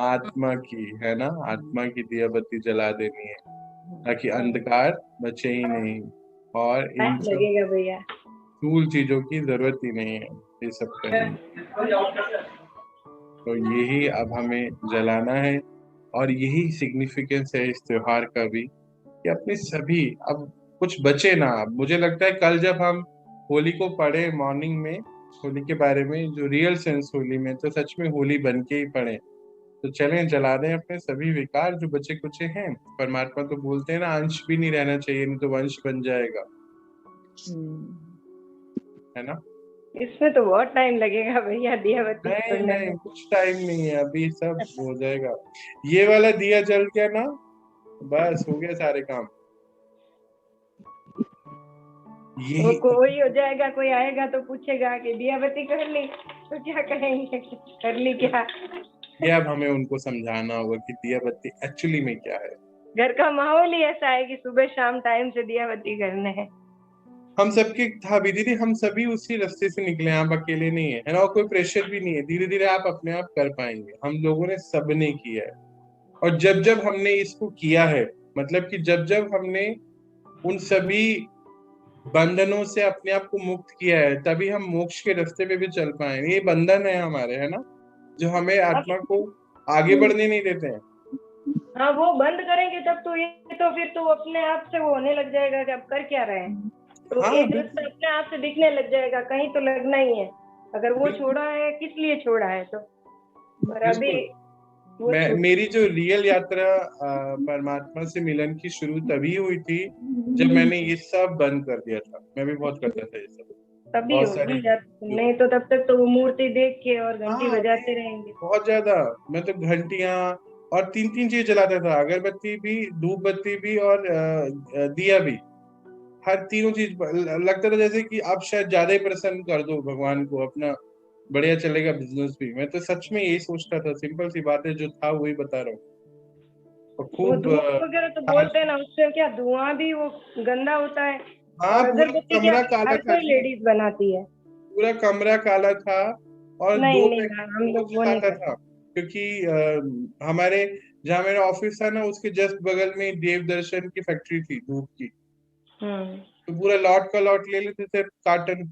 आत्मा की, है ना? आत्मा की दिया बत्ती जला देनी है, ताकि अंधकार बचे ही नहीं, और इन सब लगेगा भैया। स्थूल चीजों की जरूरत ही नहीं है ये सब करने। तो यही अब हमें जलाना है, और यही सिग्निफिकेंस है इस त्योहार का भी, कि अपने सभी, अब कुछ बचे ना। अब मुझे लगता है कल जब हम होली को पढ़े मॉर्निंग में, होली के बारे में जो रियल सेंस होली में, तो सच में होली बन के ही पढ़े। तो चलें जला दें अपने सभी विकार जो बचे कुचे हैं। परमात्मा तो बोलते हैं ना, अंश भी नहीं रहना चाहिए, नहीं तो वंश बन जाएगा, है ना? इसमें तो बहुत टाइम लगेगा भैया दिया बत्ती नहीं छोड़ने नहीं, में। कुछ टाइम नहीं है, अभी सब हो जाएगा। ये वाला दिया जल गया ना, बस हो गया सारे काम। वो यही कोई हो जाएगा, कोई आएगा तो पूछेगा कि दिया बत्ती कर ली, तो क्या कहेंगे, कर ली क्या? ये अब हमें उनको समझाना होगा कि दिया बत्ती एक्चुअली में क्या है। घर का माहौल ही ऐसा है कि सुबह शाम टाइम से दिया बत्ती करने हैं। हम सबके था भी दीदी, हम सभी उसी रास्ते से निकले हैं, आप अकेले नहीं है ना? और कोई प्रेशर भी नहीं है, धीरे धीरे आप अपने आप कर पाएंगे। हम लोगों ने सबने किया है, और जब जब हमने इसको किया है, मतलब कि जब जब हमने उन सभी बंधनों से अपने आप को मुक्त किया है, तभी हम मोक्ष के रास्ते पे भी चल पाएंगे। ये बंधन है हमारे, है ना, जो हमें आत्मा को आगे बढ़ने नहीं देते हैं। हाँ, वो बंद करेंगे तब तो ये तो फिर तो अपने आप से वो होने लग जाएगा कि अब कर क्या रहे हैं, तो हाँ एक रास्ता अपने आप से दिखने लग जाएगा, कहीं तो लगना ही है। अगर वो छोड़ा है किस लिए छोड़ा है, तो पर अभी बिल्कुल। मेरी जो रियल यात्रा परमात्मा से मिलन की शुरू तभी हुई थी जब मैंने ये सब बंद कर दिया था। मैं भी बहुत करता था ये सब, तभी बहुत होगी, सारी। नहीं तो तब तक तो वो मूर्ति देख के और घंटी हाँ, बजाते रहेंगे। बहुत ज्यादा। मैं तो घंटियां और तीन तीन चीज जलाता था, अगरबत्ती भी, धूप बत्ती भी, और दिया भी। हर तीनों चीज लगता था जैसे कि अब शायद ज्यादा ही प्रसन्न कर दो भगवान को, अपना बढ़िया चलेगा बिजनेस भी। मैं तो सच में यही सोचता था, सिंपल सी बात है, जो था वही बता रहा हूँ। और वो खूब धुआं वगैरह तो बोलते हैं ना, उससे क्या धुआं भी वो गंदा होता है, हाँ, और पूरा अगरबत्ती क्या कमरा काला हर था कोई जी, लेडीज बनाती है। पूरा कमरा काला था। और नहीं दो नहीं, पैकेट हम रोज लोग वो नहीं जलाता करते। था, क्योंकि हमारे, जहाँ मेरा ऑफिस था ना, उसके जस्ट बगल में देव दर्शन की फैक्ट्री थी धूप की। तो पूरा लॉट का लॉट ले लेते थे, कार्टन,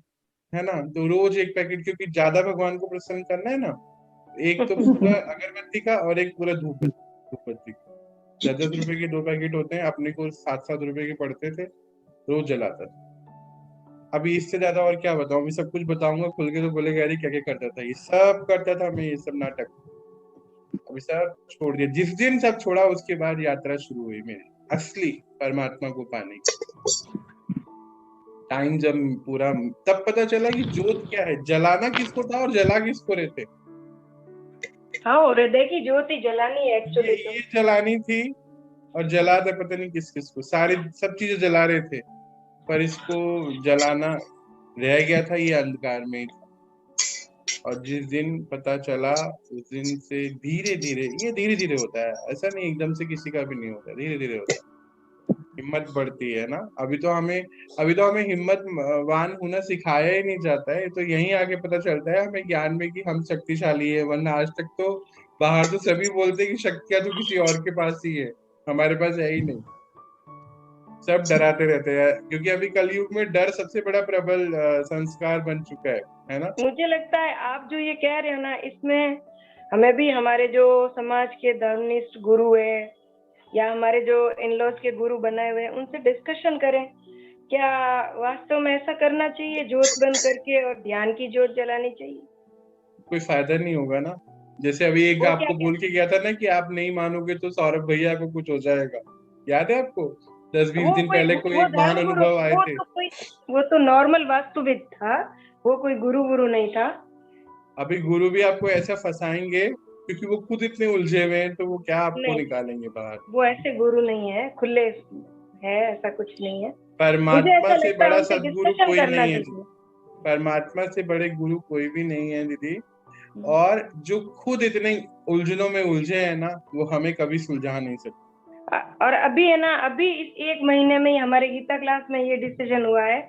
है ना? तो रोज एक पैकेट, क्योंकि ज्यादा भगवान को प्रसन्न करना है ना। एक तो पूरा अगरबत्ती का, और एक पूरा धूप बत्ती का। 10-10 रुपए के 2 पैकेट होते हैं, अपने को 7-7 रुपए के पड़ते थे, रोज जलाता था। अभी इससे ज्यादा और क्या बताऊं? अभी सब कुछ बताऊंगा खुल के तो बोलेगा अरे क्या क्या करता था, ये सब करता था मैं, ये सब नाटक। अभी सब छोड़ दिया। जिस दिन सब छोड़ा, उसके बाद यात्रा शुरू हुई मेरी असली परमात्मा को पाने की। टाइम जब पूरा, तब पता चला कि जोत क्या है, जलाना किसको था और जला किसको रहे थे। हाँ, और हृदय की ज्योति जलानी है एक्चुअली तो। ये जलानी थी, और जला था पता नहीं किस किस को, सारी सब चीजें जला रहे थे, पर इसको जलाना रह गया था, ये अंधकार में ही था। और जिस दिन पता चला, उस दिन से धीरे धीरे, ये धीरे धीरे होता है, ऐसा नहीं एकदम से किसी का भी नहीं होता, धीरे धीरे होता है। हिम्मत बढ़ती है ना। अभी तो हमें हिम्मत वान होना सिखाया ही नहीं जाता है, तो यहीं आगे पता चलता है हमें ज्ञान में कि हम शक्तिशाली है। वरना आज तक तो बाहर तो सभी बोलते हैं कि शक्तियां तो किसी और के पास ही है, हमारे पास है ही नहीं। सब डराते रहते हैं, क्योंकि अभी कलयुग में डर सबसे बड़ा प्रबल संस्कार बन चुका है ना? मुझे लगता है आप जो ये कह रहे हो ना, इसमें हमें भी हमारे जो समाज के धर्मनिष्ठ गुरु है या हमारे जो इन लॉज के गुरु बनाए हुए हैं, उनसे डिस्कशन करें, क्या वास्तव में ऐसा करना चाहिए, जोत बंद करके और ध्यान की जोत जलानी चाहिए? कोई फायदा नहीं होगा ना। जैसे अभी एक वो क्या आपको बोल के गया था ना कि आप नहीं मानोगे तो सौरभ भैया को कुछ हो जाएगा, याद है आपको? 10-20 वो दिन कोई पहले कोई वो एक महान धर्म गुरु, अनुभव आए थे। वो तो नॉर्मल वास्तुविद था, वो कोई गुरु नहीं था। अभी गुरु भी आपको ऐसा फंसाएंगे क्योंकि वो खुद इतने उलझे हुए हैं, तो वो क्या आपको नहीं, निकालेंगे बाहर। वो ऐसे गुरु नहीं है, खुले है, ऐसा कुछ नहीं है। मुझे परमात्मा ऐसा से लगता है बड़ा उनसे सदगुरु डिस्कशन कोई करना नहीं है। चाहिए। परमात्मा से बड़े गुरु कोई भी नहीं है दीदी। और जो खुद इतने उलझनों में उलझे हैं ना, वो हमें कभी सुलझा नहीं सकते। और अभी है ना, अभी इस 1 महीने में ही हमारे गीता क्लास में ये डिसीजन हुआ है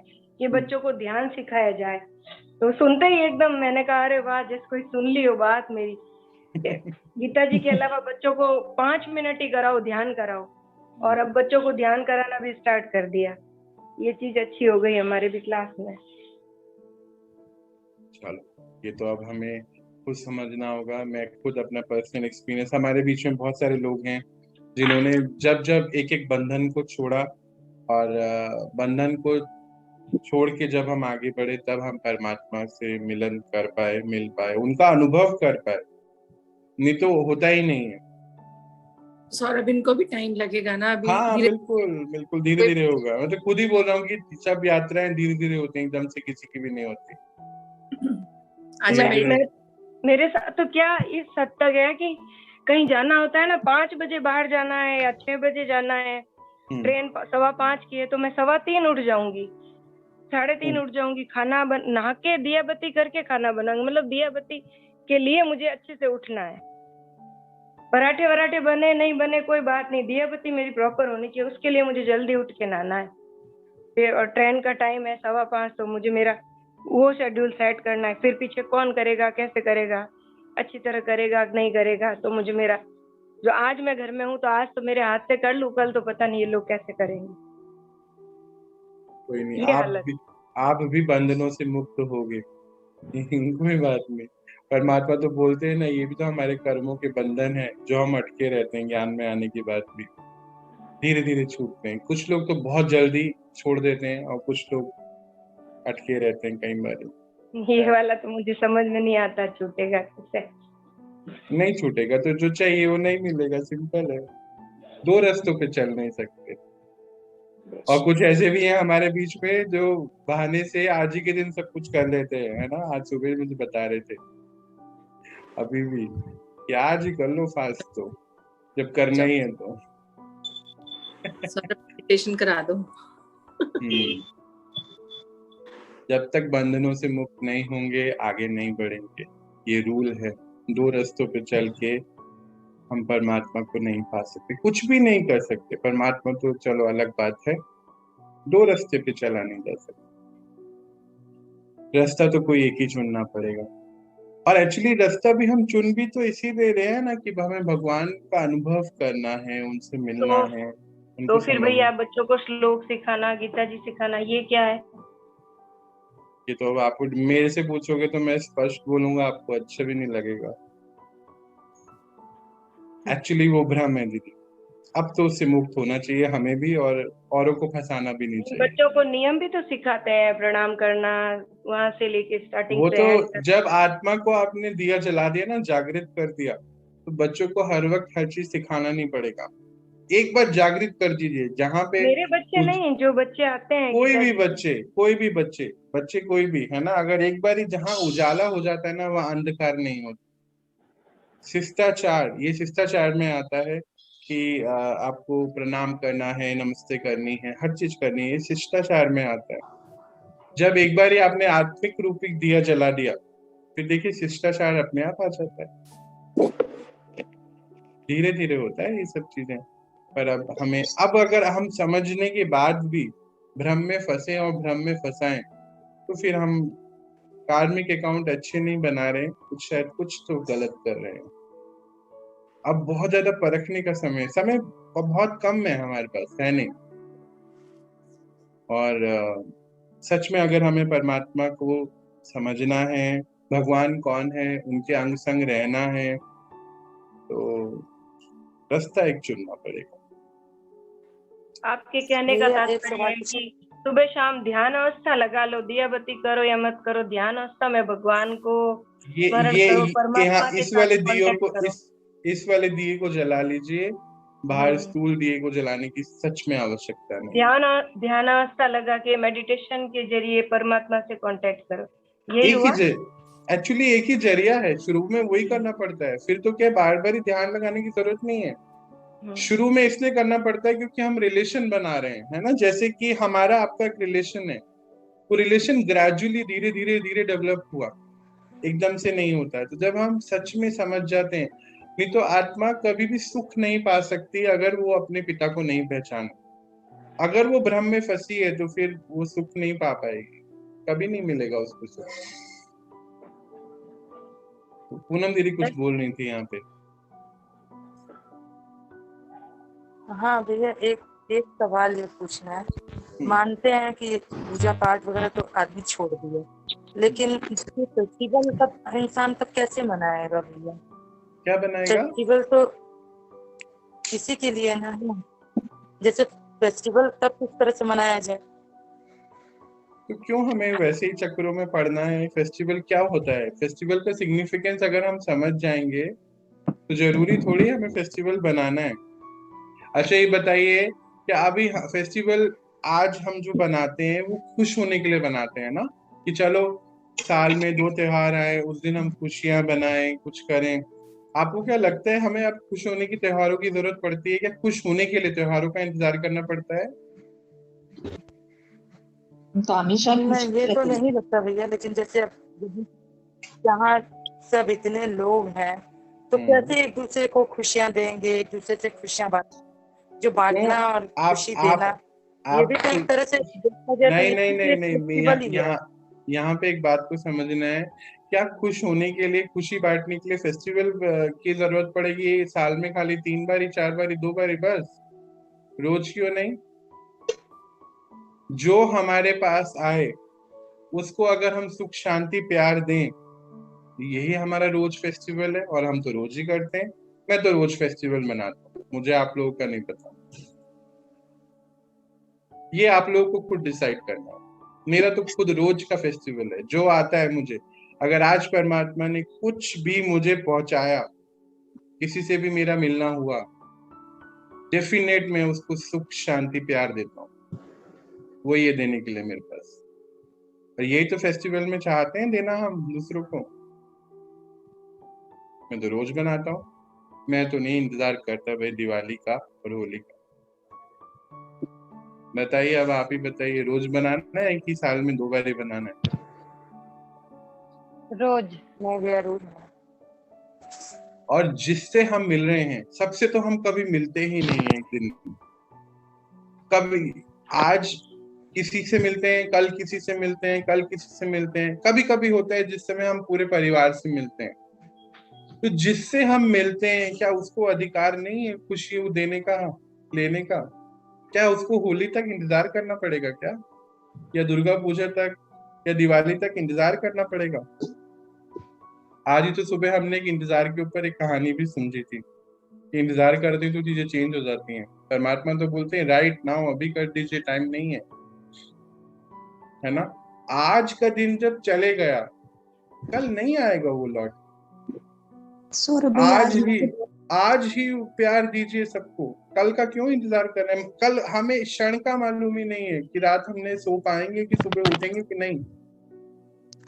कि बच्चों को ध्यान सिखाया जाए। तो सुनते ही एकदम मैंने कहा अरे वाह, जैसे कोई सुन ली हो बात मेरी। गीता जी के अलावा बच्चों को 5 मिनट ही कराओ, ध्यान कराओ। और अब बच्चों को ध्यान कराना भी स्टार्ट कर दिया। ये चीज अच्छी हो गई हमारे भी क्लास में। चलो, ये तो अब हमें खुद समझना होगा। मैं खुद अपना पर्सनल एक्सपीरियंस, हमारे बीच में बहुत सारे लोग हैं जिन्होंने जब जब एक एक बंधन को छोड़ा, और बंधन को छोड़ के जब हम आगे बढ़े, तब हम परमात्मा से मिलन कर पाए, मिल पाए, उनका अनुभव कर पाए। नहीं तो होता ही नहीं है। सौरभ, इनको भी टाइम लगेगा ना अभी। हाँ धीरे बिल्कुल बिल्कुल, धीरे धीरे होगा। मैं तो खुद ही बोल रहा हूँ कि सब यात्राएं धीरे धीरे होती हैं, एकदम से किसी की भी नहीं होती। अच्छा, मेरे साथ तो क्या इस हद तक है कि कहीं जाना होता है ना, 5 बजे बाहर जाना है या 6 बजे जाना है, ट्रेन 5:15 की है, तो मैं 3:15 उठ जाऊंगी, 3:30 उठ जाऊंगी, नहा के दिया बत्ती करके खाना बनाऊंगी। मतलब दिया बत्ती के लिए मुझे अच्छे से उठना है। पराठे वराठे बने नहीं बने कोई बात नहीं, दिया बत्ती मेरी प्रॉपर होनी चाहिए, उसके लिए मुझे जल्दी उठ के नहाना है। फिर और ट्रेन का टाइम है 5:15, तो मुझे मेरा वो शेड्यूल सेट करना है। फिर पीछे कौन करेगा, कैसे करेगा, अच्छी तरह करेगा नहीं करेगा। तो मुझे मेरा जो आज मैं घर में हूँ, तो आज तो मेरे हाथ से कर लूँ, कल तो पता नहीं ये लोग कैसे करेंगे। कोई नहीं, ये हालत। आप भी बंधनों से मुक्त होगे। कोई बात नहीं। परमात्मा तो बोलते हैं ना, ये भी तो हमारे कर्मों के बंधन है जो हम अटके रहते हैं। ज्ञान में आने के बाद भी धीरे धीरे छूटते हैं। कुछ लोग तो बहुत जल्दी छोड़ देते हैं, और कुछ लोग अटके रहते हैं कई बार। ये वाला तो मुझे समझ में नहीं आता, छूटेगा कैसे। नहीं छूटेगा तो जो चाहिए वो नहीं मिलेगा, सिंपल है। 2 रास्तों पे चल नहीं सकते। और कुछ ऐसे भी हैं हमारे बीच में जो बहाने से आज ही के दिन सब कुछ कर लेते हैं, है ना। आज सुबह मुझे बता रहे थे अभी भी कि आज ही कर लो फास्ट, तो जब करना ही है तो। सौरभ, मेडिटेशन करा दो। जब तक बंधनों से मुक्त नहीं होंगे, आगे नहीं बढ़ेंगे। ये रूल है। 2 रास्तों पे चल के हम परमात्मा को नहीं पा सकते, कुछ भी नहीं कर सकते। परमात्मा तो चलो अलग बात है, 2 रास्ते पे चला नहीं जा सकता। रास्ता तो कोई एक ही चुनना पड़ेगा। और एक्चुअली रास्ता भी हम चुन भी तो इसीलिए रहे हैं ना, कि हमें भगवान का अनुभव करना है, उनसे मिलना है, उनको तो फिर भैया समझना। बच्चों को श्लोक सिखाना, गीता जी सिखाना, ये क्या है? ये तो अब आपको मेरे से पूछोगे तो मैं स्पष्ट बोलूंगा, आपको अच्छा भी नहीं लगेगा। एक्चुअली वो भ्रम है दीदी। अब तो उससे मुक्त होना चाहिए हमें भी, और औरों को फंसाना भी नहीं चाहिए। बच्चों को नियम भी तो सिखाते हैं, प्रणाम करना, वहां से लेके स्टार्टिंग वो से तो जब आत्मा को आपने दिया जला दिया ना, जागृत कर दिया, तो बच्चों को हर वक्त हर चीज सिखाना नहीं पड़ेगा। एक बार जागृत कर दीजिए, जहाँ पे मेरे बच्चे नहीं, जो बच्चे आते हैं कोई गीता भी जी बच्चे, कोई भी बच्चे कोई भी, है ना। अगर एक बार ही जहाँ उजाला हो जाता है ना, वहाँ अंधकार नहीं होता। शिष्टाचार, ये शिष्टाचार में आता है कि आपको प्रणाम करना है, नमस्ते करनी है, हर चीज करनी है, ये शिष्टाचार में आता है। जब एक बार ही आपने आत्मिक रूपी दिया जला दिया, फिर देखिए शिष्टाचार अपने आप आ जाता है। धीरे धीरे होता है ये सब चीजें। पर अब हमें, अब अगर हम समझने के बाद भी भ्रम में फंसे और भ्रम में फंसाएं, तो फिर हम कार्मिक अकाउंट अच्छे नहीं बना रहे, कुछ शायद कुछ तो गलत कर रहे हैं। अब बहुत ज्यादा परखने का समय बहुत कम है हमारे पास, है नहीं। और सच में अगर हमें परमात्मा को समझना है, भगवान कौन है, उनके अंग संग रहना है, तो रास्ता एक चुनना पड़ेगा। आपके कहने का तात्पर्य है कि सुबह शाम ध्यान अवस्था लगा लो, दिया बत्ती करो या मत करो, ध्यान अवस्था में भगवान को स्मरण करो, परमात्मा के इस साथ वाले दियो कांटेक्ट को, करो। इस वाले दिए को जला लीजिए, बाहर स्टूल दिए को जलाने की सच में आवश्यकता नहीं। ध्यान आस्था लगा के मेडिटेशन के जरिए परमात्मा से कांटेक्ट करो, यही हुआ। एक्चुअली एक ही जरिया है, शुरू में वही करना पड़ता है, फिर तो क्या बार बार ही ध्यान लगाने की जरूरत नहीं है। शुरू में इसलिए करना पड़ता है क्योंकि हम रिलेशन बना रहे हैं, है ना। जैसे कि हमारा आपका एक रिलेशन है, वो रिलेशन ग्रेजुअली धीरे धीरे धीरे डेवलप हुआ, एकदम से नहीं होता है। तो जब हम सच में समझ जाते हैं, नहीं तो आत्मा कभी भी सुख नहीं पा सकती अगर वो अपने पिता को नहीं पहचाने। अगर वो भ्रम में फंसी है तो फिर वो सुख नहीं पा पाएगी, कभी नहीं मिलेगा उसको सुख। तो पूनम दीदी कुछ बोल रही थी यहाँ पे। हाँ भैया, एक सवाल ये पूछना है। मानते हैं कि पूजा पाठ वगैरह तो आदमी छोड़ दिए, लेकिन फेस्टिवल तब इंसान तब कैसे मनाएगा भैया? क्या बनाएगा? फेस्टिवल तो किसी के लिए ना है, जैसे फेस्टिवल तब किस तरह से मनाया जाए? तो क्यों हमें वैसे ही चक्रों में पड़ना है? फेस्टिवल क्या होता है? फेस्टिवल का सिग्निफिकेंस अगर हम समझ जाएंगे तो जरूरी थोड़ी हमें फेस्टिवल बनाना है। अच्छा ये बताइए कि अभी फेस्टिवल आज हम जो बनाते हैं वो खुश होने के लिए बनाते हैं ना, कि चलो साल में 2 त्योहार आए, उस दिन हम खुशियां बनाएं, कुछ करें। आपको क्या लगता है हमें अब खुश होने की त्योहारों की जरूरत पड़ती है क्या? खुश होने के लिए त्योहारों का इंतजार करना पड़ता है? तो हमेशा ये तो नहीं लगता भैया, लेकिन जैसे अब जहाँ सब इतने लोग हैं तो कैसे एक दूसरे को खुशियां देंगे, एक दूसरे से खुशियां जो बांटना और खुशी देना, ये भी तो एक तरह से देखा जाए। नहीं, यहाँ पे एक बात को समझना है। क्या खुश होने के लिए, खुशी बांटने के लिए फेस्टिवल की जरूरत पड़ेगी साल में खाली 3 बारी, 4 बारी, 2 बारी बस? रोज क्यों नहीं? जो हमारे पास आए उसको अगर हम सुख शांति प्यार दें, यही हमारा रोज फेस्टिवल है, और हम तो रोज ही करते हैं। मैं तो रोज फेस्टिवल मनाता हूँ, मुझे आप लोगों का नहीं पता, ये आप लोगों को खुद डिसाइड करना है। मेरा तो खुद रोज का फेस्टिवल है, जो आता है मुझे। अगर आज परमात्मा ने कुछ भी मुझे पहुंचाया, किसी से भी मेरा मिलना हुआ, डेफिनेट मैं उसको सुख शांति प्यार देता हूँ, वो ये देने के लिए मेरे पास। और यही तो फेस्टिवल में चाहते हैं देना हम दूसरों को। मैं तो रोज बनाता हूँ, मैं तो नहीं इंतजार करता भाई दिवाली का और होली का। बताइए, अब आप ही बताइए, रोज बनाना है कि साल में 2 बार ही बनाना है? रोज। और जिससे हम मिल रहे हैं, सबसे तो हम कभी मिलते ही नहीं है एक दिन। कभी आज किसी से मिलते हैं, कल किसी से मिलते हैं, कल किसी से मिलते हैं। कभी कभी होता है जिस समय हम पूरे परिवार से मिलते हैं। तो जिससे हम मिलते हैं, क्या उसको अधिकार नहीं है खुशी देने का, लेने का? क्या उसको होली तक इंतजार करना पड़ेगा क्या? या दुर्गा पूजा तक या दिवाली तक इंतजार करना पड़ेगा? आज ही तो सुबह हमने एक इंतजार के ऊपर एक कहानी भी समझी थी कि इंतजार करते तो चीजें चेंज हो जाती हैं। परमात्मा तो बोलते हैं राइट नाउ, अभी कर दीजिए, टाइम नहीं है ना। आज का दिन जब चले गया, कल नहीं आएगा वो लौट। आज ही प्यार दीजिए सबको, कल का क्यों इंतजार कर रहे हैं? कल हमें क्षण का मालूम ही नहीं है कि रात हमने सो पाएंगे कि सुबह उठेंगे कि नहीं।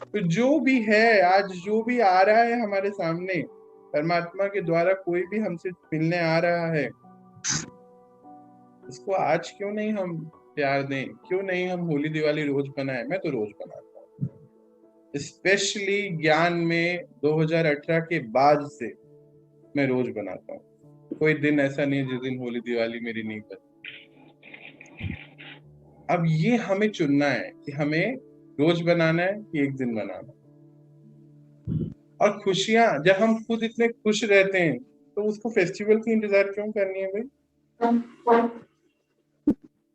तो जो भी है, आज जो भी आ रहा है हमारे सामने परमात्मा के द्वारा, कोई भी हमसे मिलने आ रहा है, उसको आज क्यों नहीं हम प्यार दें? क्यों नहीं हम होली दिवाली रोज बनाएं? मैं तो रोज बनाता हूँ, स्पेशली ज्ञान में 2018 के बाद से मैं रोज बनाता हूँ। कोई दिन ऐसा नहीं है जिस दिन होली दिवाली मेरी नहीं बनती। अब ये हमें चुनना है कि हमें रोज बनाना है कि एक दिन बनाना। और खुशियां, जब हम खुद इतने खुश रहते हैं तो उसको फेस्टिवल की इंतजार क्यों करनी है भाई?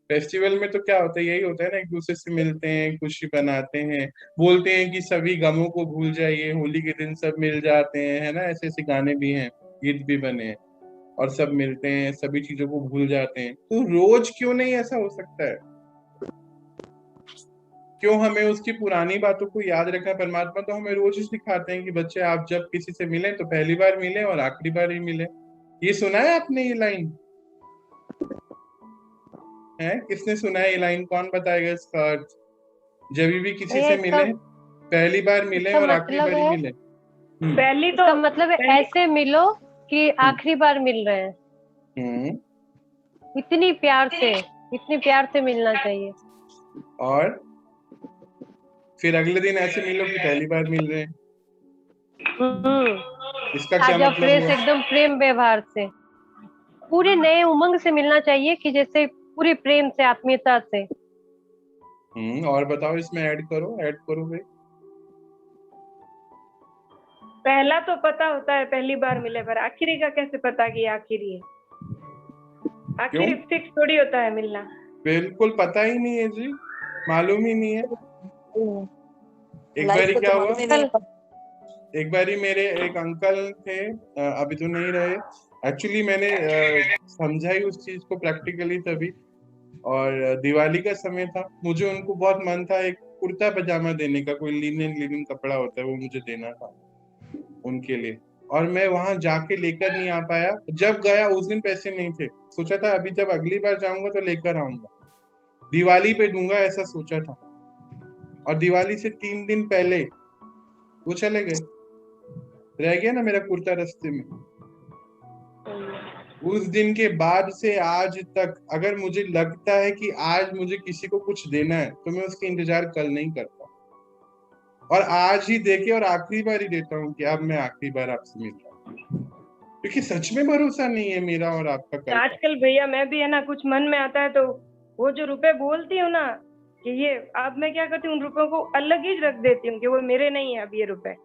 फेस्टिवल में तो क्या होता है, यही होता है ना, एक दूसरे से मिलते हैं, खुशी बनाते हैं, बोलते हैं कि सभी गमों को भूल जाइए, होली के दिन सब मिल जाते हैं, है ना। ऐसे ऐसे गाने भी हैं, गीत भी बने हैं, और सब मिलते हैं, सभी चीजों को भूल जाते हैं। तो रोज क्यों नहीं ऐसा हो सकता है? क्यों हमें उसकी पुरानी बातों को याद रखना? परमात्मा तो हमें रोज ही सिखाते हैं कि बच्चे आप जब किसी से मिलें तो पहली बार मिलें और आखिरी बार ही मिलें। ये सुना है आपने ये लाइन? है? किसने सुना है ये लाइन? कौन बताएगा इसका अर्थ? जब भी किसी भैया से इसका मिले, पहली बार मिले इसका और आखिरी मतलब बार है, मिले। पहली तो इसका मतलब है पहली ऐसे मिलो कि आखिरी बार मिल रहे हैं। हम्म। इतनी प्यार से मिलना चाहिए। और फिर अगले दिन ऐसे मिलो कि पहली बार मिल रहे हैं। इसका क्या ताजा मतलब फ्रेश हुआ? एकदम प्रेम व्यवहार से, पूरे नए उमंग से मिलना चाहिए कि जैसे पूरे प्रेम से, आत्मीयता से। और बताओ, इसमें ऐड करो भाई। पहला तो पता होता है पहली बार मिले, पर आखिरी का कैसे पता कि आखिरी है? आखिरी फिक्स थोड़ी होता है मिलना। बिल्कुल पता ही नहीं है जी, मालूम ही नहीं है। एक लाइफ बारी को क्या तो हुआ, मालूम ही नहीं है। एक बारी मेरे एक अंकल थे, अभी तो नहीं रहे। एक्चुअली मैंने समझा ही उस चीज को प्रैक्टिकली तभी, और दिवाली का समय था, मुझे उनको बहुत मन था एक कुर्ता पजामा देने का, कोई लिनन कपड़ा होता है वो मुझे देना था उनके लिए, और मैं वहां जाके लेकर नहीं आ पाया। जब गया उस दिन पैसे नहीं थे, सोचा था अभी जब अगली बार जाऊंगा तो लेकर आऊंगा, दिवाली पे दूंगा ऐसा सोचा था। और दिवाली से 3 दिन पहले वो चले गए, रह गया ना मेरा कुर्ता रास्ते में। उस दिन के बाद से आज तक अगर मुझे लगता है कि आज मुझे किसी को कुछ देना है तो मैं उसका इंतजार कल नहीं करता, और आज ही देके और आखिरी बार ही देता हूँ कि अब मैं आखिरी बार आपसे मिल रहा हूँ, क्योंकि सच में भरोसा नहीं है मेरा और आपका कल का। आजकल भैया मैं भी है ना, कुछ मन में आता है तो वो जो रुपए बोलती हूँ ना कि ये, अब मैं क्या करती हूँ, उन रुपयों को अलग ही रख देती हूँ कि वो मेरे नहीं है अब ये रुपए।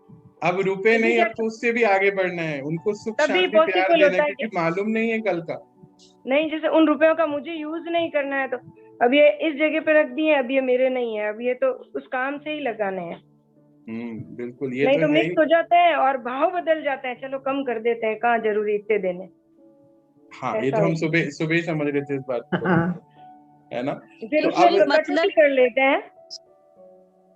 अब रुपए नहीं, अब तो उससे भी आगे बढ़ना है, उनको सुख तभी शांति प्यार पॉसिबल देना है, होता है क्योंकि मालूम नहीं है कल का। नहीं, जैसे उन रुपयों का मुझे यूज नहीं करना है तो अब ये इस जगह पे रख दिए, अब ये मेरे नहीं है, अब ये तो उस काम से ही लगाने हैं। बिल्कुल, ये नहीं तो तो है मिक्स हो जाते हैं और भाव बदल जाते हैं, चलो कम कर देते हैं, कहाँ जरूरी इतने देने। हाँ, ये तो हम सुबह सुबह ही समझ रहे थे इस बात को, है ना? फिर तो उसमें अब कटौती कर लेते हैं,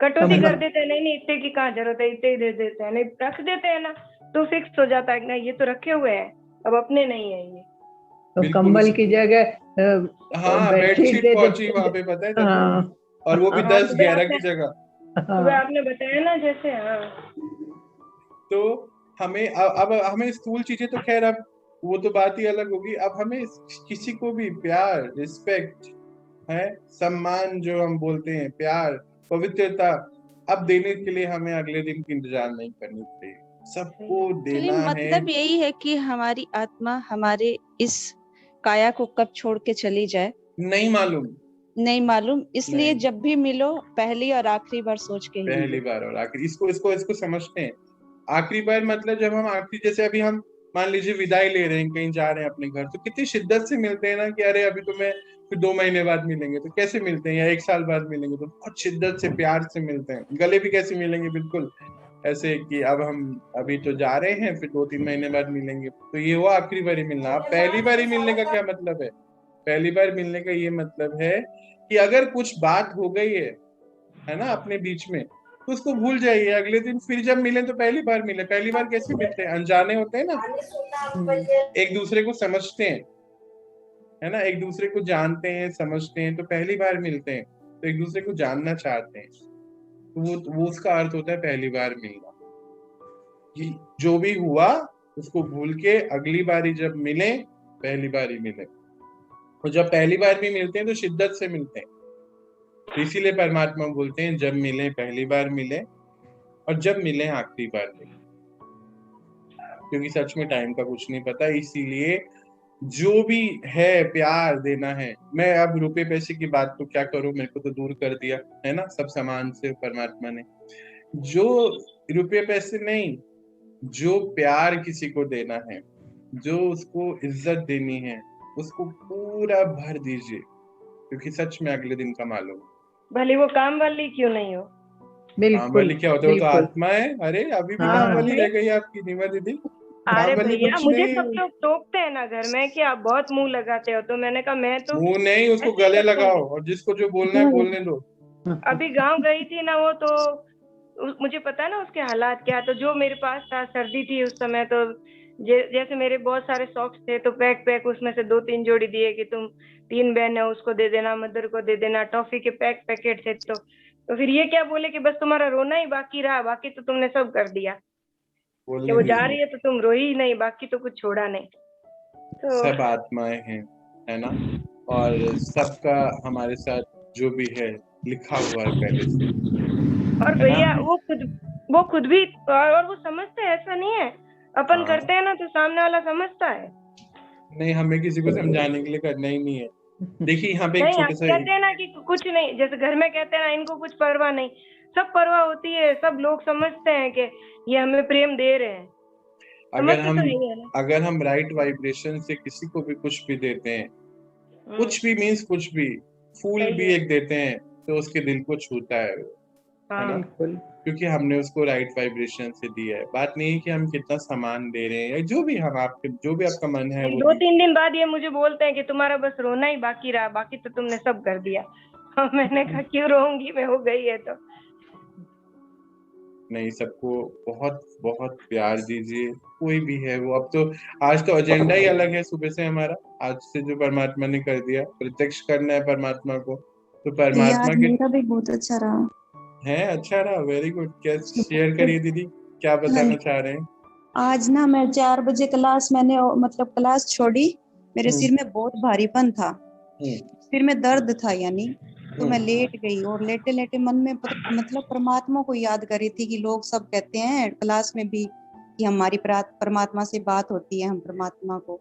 कटौती कर देते हैं, नहीं इतने की कहाँ जरूरत है, इतने ही दे देते हैं, नहीं रख देते हैं ना, तो फिक्स हो जाता है कि नहीं ये तो रखे हुए हैं, अब अपने नहीं है ये। तो कंबल की जगह हाँ, बेडशीट पहुंची वहां पे, पता है तब, और वो भी 10-11 की जगह। सुबह आपने बताया ना जैसे, हाँ। तो हमें अब हमें स्थूल चीजें तो खैर अब वो तो बात ही अलग होगी। अब हमें किसी को भी प्यार, रिस्पेक्ट है, सम्मान जो हम बोलते हैं, प्यार, पवित्रता, अब देने के लिए हमें अगले दिन की इंतजार नहीं करनी चाहिए, सबको देना है। मतलब यही है कि हमारी आत्मा हमारे इस काया को कब छोड़ के चली जाए नहीं मालूम, इसलिए जब भी मिलो पहली और आखिरी बार सोच के ही पहली बार और आखिरी, इसको समझते हैं। आखिरी बार मतलब जब हम आखिरी, जैसे अभी हम मान लीजिए विदाई ले रहे हैं, कहीं जा रहे हैं अपने घर, तो कितनी शिद्दत से मिलते हैं ना कि अरे अभी तो मैं फिर 2 महीने बाद मिलेंगे, तो कैसे मिलते हैं, या 1 साल बाद मिलेंगे तो बहुत शिद्दत से प्यार से मिलते हैं। गले भी कैसे मिलेंगे, बिल्कुल ऐसे कि अब हम अभी तो जा रहे हैं, फिर 2-3 महीने बाद मिलेंगे, तो ये हुआ आखिरी बार ही मिलना। अब पहली बार ही मिलने का क्या मतलब है? पहली बार मिलने का ये मतलब है कि अगर कुछ बात हो गई है ना अपने बीच में, तो उसको भूल जाइए, अगले दिन फिर जब मिले तो पहली बार मिले। पहली बार कैसे मिलते हैं? अनजाने होते हैं ना, एक दूसरे को समझते हैं, है ना, एक दूसरे को जानते हैं, समझते हैं, तो पहली बार मिलते हैं तो एक दूसरे को जानना चाहते हैं, तो वो उसका अर्थ होता है पहली बार मिलना। कि जो भी हुआ उसको भूल के अगली बारी जब मिले, पहली बार ही मिले। और जब पहली बार भी मिलते हैं तो शिद्दत से मिलते हैं, तो इसीलिए परमात्मा बोलते हैं जब मिले पहली बार मिले, और जब मिले आखिरी बार मिले, क्योंकि सच में टाइम का कुछ नहीं पता। इसीलिए जो भी है प्यार देना है। मैं अब रुपए पैसे की बात तो क्या करूं, मेरे को तो दूर कर दिया है ना सब सामान से परमात्मा ने। जो रुपये पैसे नहीं, जो प्यार किसी को देना है, जो उसको इज्जत देनी है, उसको पूरा भर दीजिए, क्योंकि सच में अगले दिन का मालूम, भले वो काम वाली क्यों नहीं हो। काम वाली क्या होता है, वो तो आत्मा है। अरे अभी भी काम वाली रह गई आपकी नीमा दीदी। अरे भैया मुझे सब लोग टोकते हैं ना घर में कि आप बहुत मुंह लगाते हो, तो मैंने कहा मैं तो मुंह नहीं, उसको गले लगाओ और जिसको जो बोलना है बोलने दो। अभी गांव गई थी ना वो, तो मुझे पता है ना उसके हालात क्या, तो जो मेरे पास था, सर्दी थी उस समय, तो जैसे मेरे बहुत सारे सॉक्स थे तो पैक उसमें से 2-3 जोड़ी दिए कि तुम 3 बहन है, उसको दे देना, मदर को दे देना। टॉफी के पैकेट थे तो फिर ये क्या बोले कि बस तुम्हारा रोना ही बाकी रहा, बाकी तो तुमने सब कर दिया। कि वो जा रही है तो तुम रोई ही नहीं, बाकी तो कुछ छोड़ा नहीं। तो सब आत्माएं हैं, है ना, और सबका हमारे साथ जो भी है लिखा हुआ है पहले से, और है भैया ना? वो खुद भी, और वो समझते हैं, ऐसा नहीं है। अपन हाँ। करते हैं ना तो सामने वाला समझता है। नहीं, हमें किसी को समझाने के लिए करना ही नहीं है। देखिए यहाँ पे एक नहीं, छोटे हम सा कहते हैं ना कि कुछ नहीं, जैसे घर में कहते हैं ना इनको कुछ परवाह नहीं, सब परवाह होती है। सब लोग समझते हैं कि ये हमें प्रेम दे रहे हैं, समझते तो नहीं है ना। अगर हम राइट वाइब्रेशन से किसी को भी कुछ भी देते हैं, कुछ भी मीन्स कुछ भी, फूल सही भी है। एक देते हैं तो उसके दिल को छूता है वो, है ना, हाँ, क्योंकि हमने उसको राइट वाइब्रेशन से दिया है। बात नहीं है कि हम कितना सामान दे रहे हैं या जो भी आपका मन है वो 2-3 दिन बाद ये मुझे बोलते हैं कि तुम्हारा बस रोना ही बाकी रहा, बाकी तो तुमने सब कर दिया। हाँ, मैंने कहा क्यों रोऊंगी मैं, हो गई है तो। नहीं, सबको बहुत बहुत प्यार दीजिए, कोई भी है वो। अब तो आज तो एजेंडा ही अलग है सुबह से हमारा। आज से जो परमात्मा ने कर दिया, प्रत्यक्ष करना है परमात्मा को, तो परमात्मा के मेरा भी बहुत अच्छा रहा है। अच्छा रहा, वेरी गुड। क्या शेयर करिए दीदी, क्या बताना चाह रहे हैं? आज ना मैं 4 बजे मतलब क्लास छोड़ी, मेरे सिर में बहुत भारीपन था, सिर में दर्द था यानी, तो मैं लेट गई और लेटे लेटे मन में मतलब परमात्मा को याद कर रही थी कि लोग सब कहते हैं क्लास में भी कि हमारी परमात्मा से बात होती है, हम परमात्मा को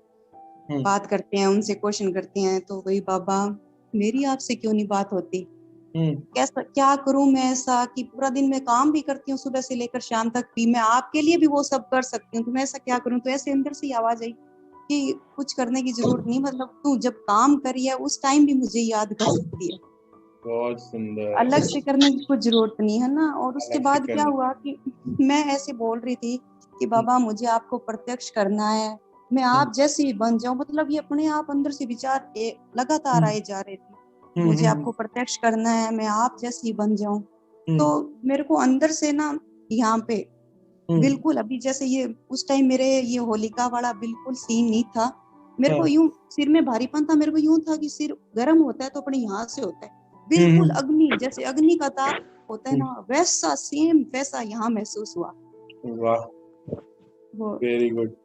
बात करते हैं, उनसे क्वेश्चन करते हैं, तो वही बाबा मेरी आपसे क्यों नहीं बात होती, कैसा क्या करूं मैं ऐसा कि पूरा दिन मैं काम भी करती हूँ सुबह से लेकर शाम तक भी, मैं आपके लिए भी वो सब कर सकती हूँ, तो मैं ऐसा क्या करूं। तो ऐसे अंदर से आवाज आई कि कुछ करने की जरूरत नहीं, मतलब तू जब काम करी है उस टाइम भी मुझे याद कर सकती है, बहुत सुंदर, अलग से करने की कुछ जरूरत नहीं है ना। और उसके बाद क्या हुआ कि मैं ऐसे बोल रही थी कि बाबा मुझे आपको प्रत्यक्ष करना है, मैं आप जैसे ही बन जाऊं, मतलब ये अपने आप अंदर से विचार लगातार आए जा रहे थे, मुझे आपको प्रत्यक्ष करना है, मैं आप जैसी बन जाऊं। तो मेरे को अंदर से ना यहाँ पे बिल्कुल अभी जैसे ये उस टाइम मेरे ये होलिका वाला बिल्कुल सीन नहीं था, मेरे को यूं सिर में भारीपन था, मेरे को यूं था कि सिर गर्म होता है तो अपने यहाँ से होता है, बिल्कुल अग्नि, जैसे अग्नि का ताप होता है ना, वैसा सेम वैसा यहाँ महसूस हुआ। वाह, वेरी गुड।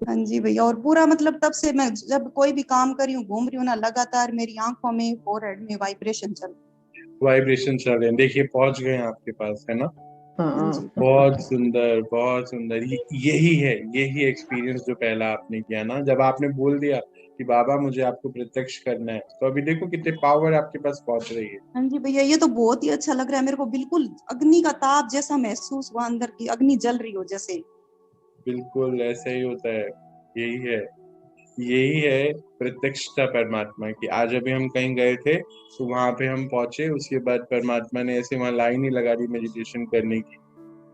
हाँ जी भैया, और पूरा मतलब तब से मैं जब कोई भी काम कर रही हूँ, घूम रही हूँ ना, लगातार मेरी आंखों में, फोरहेड में वाइब्रेशन चल रहे हैं। देखिए पहुंच गए आपके पास, है ना। बहुत सुंदर, बहुत सुंदर। यही एक्सपीरियंस जो पहला आपने किया ना, जब आपने बोल दिया कि बाबा मुझे आपको प्रत्यक्ष करना है, तो अभी देखो कितने पावर आपके पास पहुंच रही है। हाँ जी भैया, ये तो बहुत ही अच्छा लग रहा है मेरे को, बिल्कुल अग्नि का ताप जैसा महसूस हुआ, अंदर की अग्नि जल रही हो जैसे। बिल्कुल ऐसा ही होता है, यही है प्रत्यक्षता परमात्मा की। आज अभी हम कहीं गए थे तो वहां पे हम पहुंचे, उसके बाद परमात्मा ने ऐसे वहां लाइन ही लगा दी मेडिटेशन करने की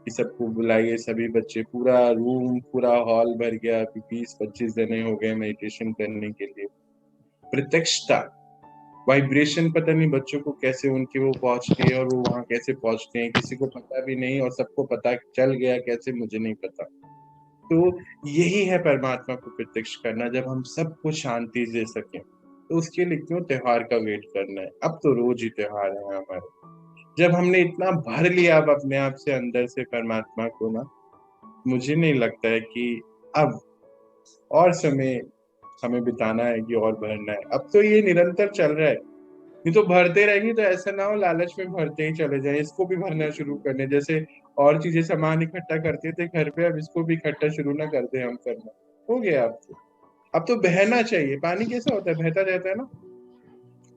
कि सबको बुलाइए, सभी बच्चे, पूरा रूम, पूरा हॉल भर गया, 20-25 जने हो गए मेडिटेशन करने के लिए। प्रत्यक्षता, वाइब्रेशन पता नहीं बच्चों को कैसे उनकी वो पहुंचती है, और वो वहां कैसे पहुंचते हैं किसी को पता भी नहीं, और सबको पता चल गया कैसे मुझे नहीं पता। तो यही है परमात्मा को प्रत्यक्ष करना, जब हम सबको शांति दे सकें। तो उसके लिए क्यों त्योहार का वेट करना है, अब तो रोज ही त्योहार है हमारे। जब हमने इतना भर लिया अब अपने आप से अंदर से परमात्मा को ना, मुझे नहीं लगता है कि अब और समय हमें बिताना है कि और भरना है। अब तो ये निरंतर चल रहा है, नहीं तो भरते रहेंगे तो ऐसा ना हो लालच में भरते ही चले जाए, इसको भी भरना शुरू करने, जैसे और चीजें सामान इकट्ठा करते थे घर पे, अब इसको भी इकट्ठा शुरू ना करते हम करना। हो गया अब तो बहना चाहिए। पानी कैसा होता है, बहता रहता है ना।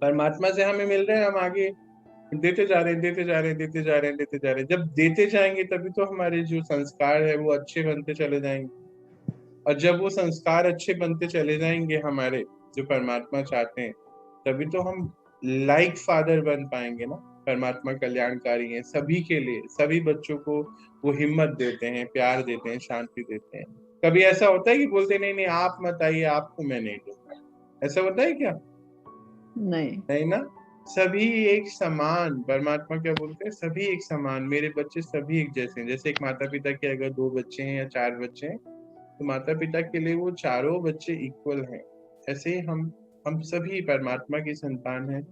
परमात्मा से हमें मिल रहे हैं, हम आगे देते जा रहे हैं, देते जा रहे हैं, देते जा रहे हैं, देते जा रहे हैं। जब देते जाएंगे तभी तो हमारे जो संस्कार है वो अच्छे बनते चले जाएंगे, और जब वो संस्कार अच्छे बनते चले जाएंगे हमारे, जो परमात्मा चाहते हैं, तभी तो हम लाइक फादर बन पाएंगे ना। परमात्मा कल्याणकारी है सभी के लिए, सभी बच्चों को वो हिम्मत देते हैं, प्यार देते हैं, शांति देते हैं। कभी ऐसा होता है कि बोलते नहीं नहीं आप मत आइए, आपको मैं नहीं दूंगा, ऐसा होता है क्या? नहीं ना। सभी एक समान, परमात्मा क्या बोलते हैं, सभी एक समान, मेरे बच्चे सभी एक जैसे हैं। जैसे एक माता पिता के अगर 2 बच्चे हैं या 4 बच्चे हैं, तो माता पिता के लिए वो चारों बच्चे इक्वल हैं। ऐसे ही हम सभी परमात्मा की संतान हैं।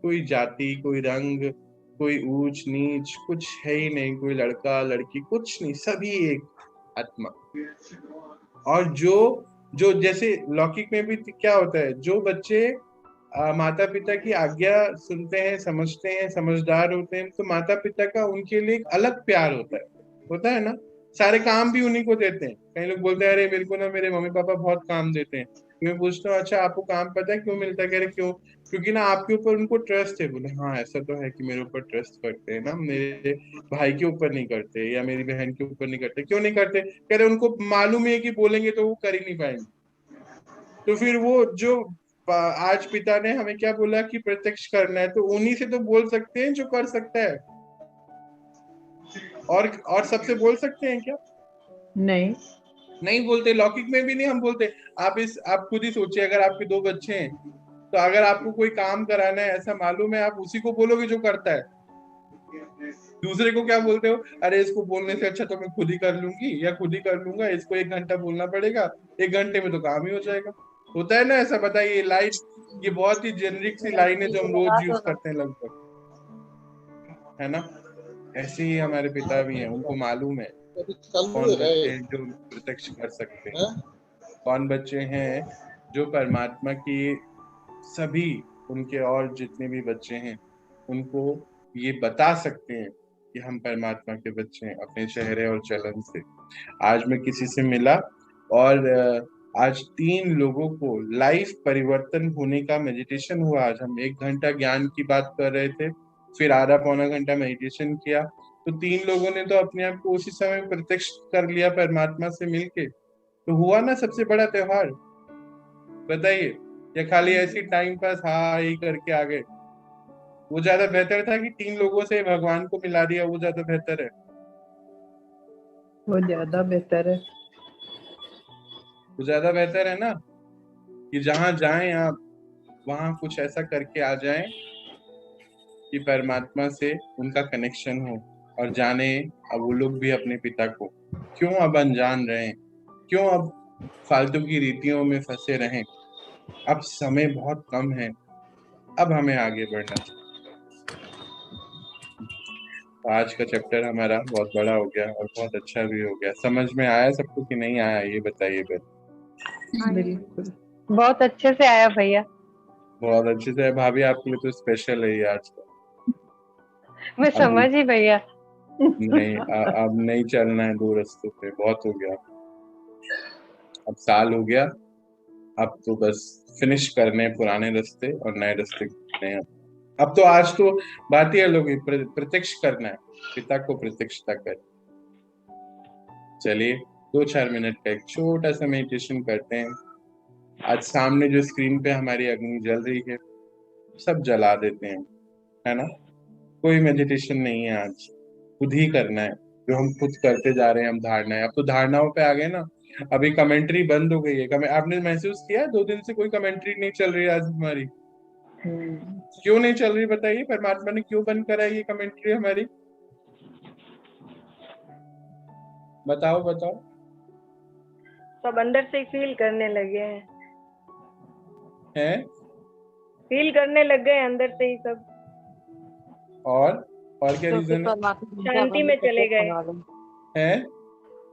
कोई जाति, कोई रंग, कोई ऊंच नीच कुछ है ही नहीं, कोई लड़का लड़की कुछ नहीं, सभी एक आत्मा। और जो जैसे लौकिक में भी क्या होता है, जो बच्चे माता पिता की आज्ञा सुनते हैं, समझते हैं, समझदार होते हैं, तो माता पिता का उनके लिए एक अलग प्यार होता है ना। सारे काम भी उन्हीं को देते हैं। कई लोग बोलते हैं अरे मेरे को ना मेरे मम्मी पापा बहुत काम देते हैं। मैं पूछता हूँ अच्छा आपको काम पता है क्यों मिलता है? कह रहे क्यों? क्योंकि ना आपके ऊपर उनको ट्रस्ट है। बोले हाँ ऐसा तो है कि मेरे ऊपर ट्रस्ट करते हैं ना, मेरे भाई के ऊपर नहीं करते या मेरी बहन के ऊपर नहीं करते। क्यों नहीं करते? कह रहे उनको मालूम है कि बोलेंगे तो वो कर ही नहीं पाएंगे। तो फिर वो जो आज पिता ने हमें क्या बोला कि प्रत्यक्ष करना है, तो उन्हीं से तो बोल सकते हैं जो कर सकता है। और सबसे बोल सकते हैं क्या? नहीं बोलते। लौकिक में भी नहीं हम बोलते। आप खुद ही सोचिए, अगर आपके 2 बच्चे हैं तो अगर आपको कोई काम कराना है, ऐसा मालूम है, आप उसी को बोलोगे जो करता है। दूसरे को क्या बोलते हो? अरे इसको बोलने से अच्छा तो मैं खुद ही कर लूंगी या खुद ही कर लूंगा, इसको 1 घंटा बोलना पड़ेगा, 1 घंटे में तो काम ही हो जाएगा। होता है ना ऐसा? बताइए। लाइन ये बहुत ही जेनरिक सी लाइन है जो हम रोज यूज करते हैं लगभग, है ना। ऐसे ही हमारे पिता भी हैं, उनको मालूम है कौन बच्चे हैं जो प्रत्यक्ष कर सकते हैं, कौन बच्चे हैं जो परमात्मा की सभी उनके और जितने भी बच्चे हैं उनको ये बता सकते हैं कि हम परमात्मा के बच्चे हैं अपने चेहरे और चलन से। आज मैं किसी से मिला और आज 3 लोगों को लाइफ परिवर्तन होने का मेडिटेशन हुआ। आज हम 1 घंटा ज्ञान की बात कर रहे थे, फिर आधा पौना घंटा मेडिटेशन किया, तो 3 लोगों ने तो अपने आप को उसी समय प्रत्यक्ष कर लिया परमात्मा से मिलके। तो हुआ ना सबसे बड़ा त्योहार। बताइए, या खाली ऐसी टाइम पास हाँ यही करके आ गए? वो ज्यादा बेहतर था कि 3 लोगों से भगवान को मिला दिया? वो ज्यादा बेहतर है। वो ज्यादा बेहतर है। वो ज्यादा बेहतर है ना, कि जहां जाएं आप वहां कुछ ऐसा करके आ जाएं कि परमात्मा से उनका कनेक्शन हो और जाने अब वो लोग भी अपने पिता को क्यों अब अनजान रहें, क्यों अब फालतू की रीतियों में फंसे रहें। अब समय बहुत कम है, अब हमें आगे बढ़ना चाहिए। तो आज का चैप्टर हमारा बहुत बड़ा हो गया और बहुत अच्छा भी हो गया। समझ में आया सबको कि नहीं आया, ये बताइए बस। बिल्कुल, बहुत अच्छे से आया भैया। बहुत अच्छे से। भाभी आपके लिए तो स्पेशल है ये आज का। मैं समझ ही भैया। नहीं अब नहीं चलना है 2 रास्तों पे, बहुत हो गया। अब साल हो गया, अब तो बस फिनिश करने पुराने रास्ते और नए रास्ते करने हैं। अब तो आज तो बात ही अलग होगी, प्रत्यक्ष करना है, पिता को प्रत्यक्षता कर। चलिए 2-4 मिनट का एक छोटा सा मेडिटेशन करते हैं। आज सामने जो स्क्रीन पे हमारी अग्नि जल रही है सब जला देते हैं, है ना। कोई मेडिटेशन नहीं है आज, खुद ही करना है जो हम खुद करते जा रहे हैं। हम धारणा है, अब तो धारणाओं पे आ गए ना। अभी कमेंट्री बंद हो गई है। आपने महसूस किया 2 दिन से कोई कमेंट्री नहीं चल रही आज हमारी? क्यों नहीं चल रही बताइए? परमात्मा ने क्यों बंद करा ये कमेंट्री हमारी? बताओ। सब अंदर से फील करने लगे हैं? फील करने लग गए अंदर से ही सब। और क्या रीजन है? शांति में चले गए हैं?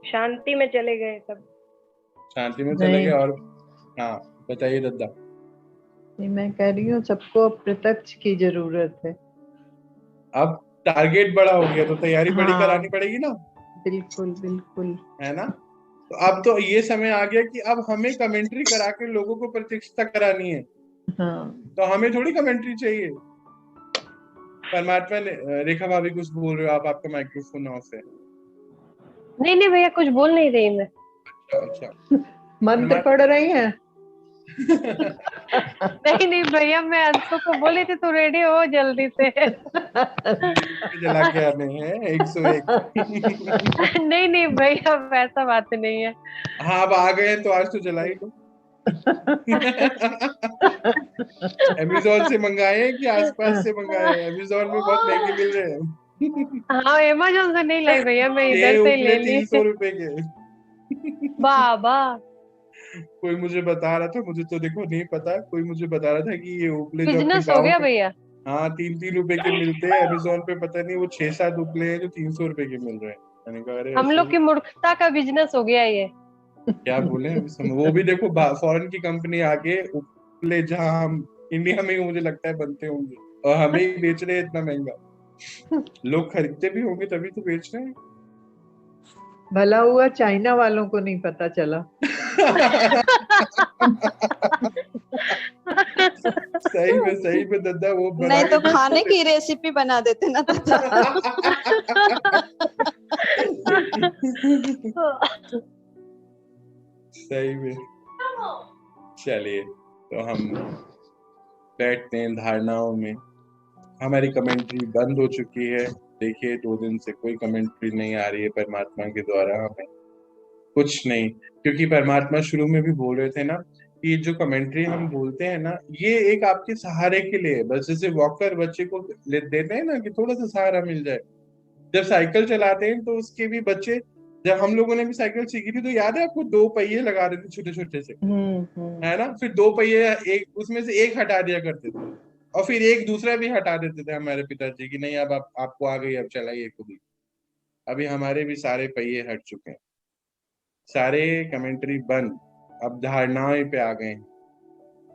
शांति में चले गए सब। शांति में चले गए। और हाँ बताइए दद्दा। नहीं, मैं कह रही हूँ सबको अब प्रत्यक्ष की जरूरत है। अब टारगेट बड़ा हो गया तो तैयारी बड़ी करानी पड़ेगी ना। बिल्कुल है ना। तो अब तो ये समय आ गया कि अब हमें कमेंट्री करा के लोगों को प्रत्यक्षता करानी है। तो हमें थोड़ी कमेंट्री चाहिए। परमात्मा ने, रेखा भाभी कुछ बोल रहे हो आप? आपका माइक्रोफोन ऑफ है। नहीं भैया कुछ बोल नहीं रही मैं। अच्छा मंत्र पढ़ रही हैं? नहीं भैया, मैं अंशु को बोली थी तो रेडी हो जल्दी से। जला के आने हैं 101। नहीं भैया वैसा बात नहीं है। हाँ अब आ गए तो आज तो जलाई दो। अमेज़न से मंगाए कि आसपास से मंगाए? अमेज़न में बहुत महंगे मिल रहे हैं। हाँ अमेज़न से नहीं लाई भैया, मैं इधर से ले ली। 300 रुपए के। वाह वाह, कोई मुझे बता रहा था, मुझे तो देखो नहीं पता, कोई मुझे बता रहा था कि ये उपले जो अपने बिजनेस हो गाँव गया में, भैया। हाँ 3-3 रुपए के मिलते हैं, अमेजोन पे पता नहीं वो 6-7 उपले हैं जो 300 रुपए के मिल रहे हैं। मैंने कहा अरे हम ऐसे लोग भी की मूर्खता का बिजनेस हो गया ये। क्या बोले अभी वो भी देखो फॉरेन की कंपनी आके उपले जहाँ हम इंडिया में ही मुझे लगता है बनते होंगे और हमें ही बेच रहे हैं इतना महंगा। लोग खरीदते भी होंगे तभी तो बेच रहे हैं। भला हुआ चाइना वालों को नहीं पता चला। सही में दादा वो बना नहीं तो के खाने की रेसिपी बना देते ना दादा। सही में। चलिए तो हम बैठते हैं धारणाओं में। हमारी कमेंट्री बंद हो चुकी है। देखिए 2 दिन से कोई कमेंट्री नहीं आ रही है परमात्मा के द्वारा हमें, कुछ नहीं, क्योंकि परमात्मा शुरू में भी बोल रहे थे ना कि जो कमेंट्री हम बोलते हैं ना ये एक आपके सहारे के लिए है। बस जैसे वॉकर बच्चे को देते हैं ना कि थोड़ा सा सहारा मिल जाए। जब साइकिल चलाते हैं तो उसके भी बच्चे, जब हम लोगों ने भी साइकिल सीखी थी तो याद है आपको 2 पहिए लगा देते छोटे छोटे से, है ना, फिर 2 पहिए एक उसमें से एक हटा दिया करते थे और फिर एक दूसरा भी हटा देते थे हमारे पिताजी की, नहीं अब आपको आ गई, अब चलाइए खुद ही। अभी हमारे भी सारे पहिए हट चुके हैं, सारे कमेंट्री बंद, अब धारणाएं पे आ गए हैं,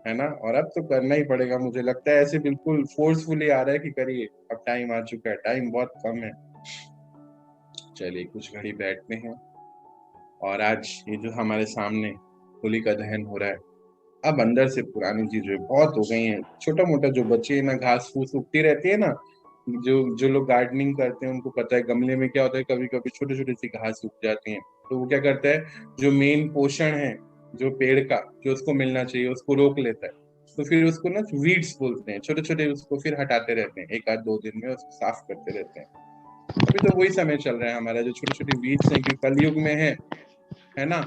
है ना। और अब तो करना ही पड़ेगा, मुझे लगता है ऐसे बिल्कुल फोर्सफुली आ रहा है कि करिए, अब टाइम आ चुका है, टाइम बहुत कम है। चलिए कुछ घड़ी बैठते हैं। और आज ये जो हमारे सामने होलिका दहन हो रहा है, अब अंदर से पुरानी चीजें बहुत हो गई हैं, छोटा मोटा जो बच्चे ना घास फूस उगती रहती है ना, जो जो लोग गार्डनिंग करते हैं उनको पता है गमले में क्या होता है, कभी कभी छोटी छोटी सी घास उग जाती है, तो वो क्या करता है, जो मेन पोषण है जो पेड़ का जो उसको मिलना चाहिए उसको रोक लेता है। तो फिर उसको ना वीड्स बोलते हैं, छोटे छोटे उसको फिर हटाते रहते हैं, 1-2 दिन में उसको साफ करते रहते हैं। अभी तो वही समय चल रहा है हमारा, जो छोटी छोटी वीड्स हैं, क्योंकि कलयुग में है ना।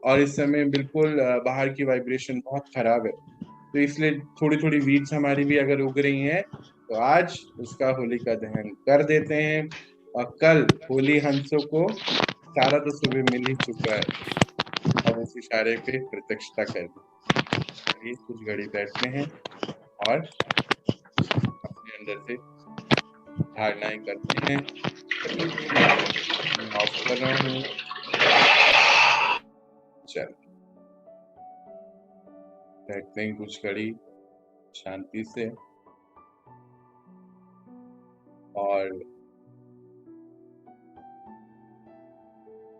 और इस समय बिल्कुल बाहर की वाइब्रेशन बहुत खराब है, तो इसलिए थोड़ी थोड़ी वीड्स हमारी भी अगर उग रही हैं तो आज उसका होलिका दहन कर देते हैं। और कल होली हंसों को सारा तो सुबह मिल ही चुका है, अब उस इशारे पे प्रत्यक्षता कर दी। कुछ घड़ी बैठते हैं और अपने अंदर से धारणाएं करते हैं। मैं ऑफ कर रहा हूँ। चल बैठते हैं कुछ घड़ी शांति से, और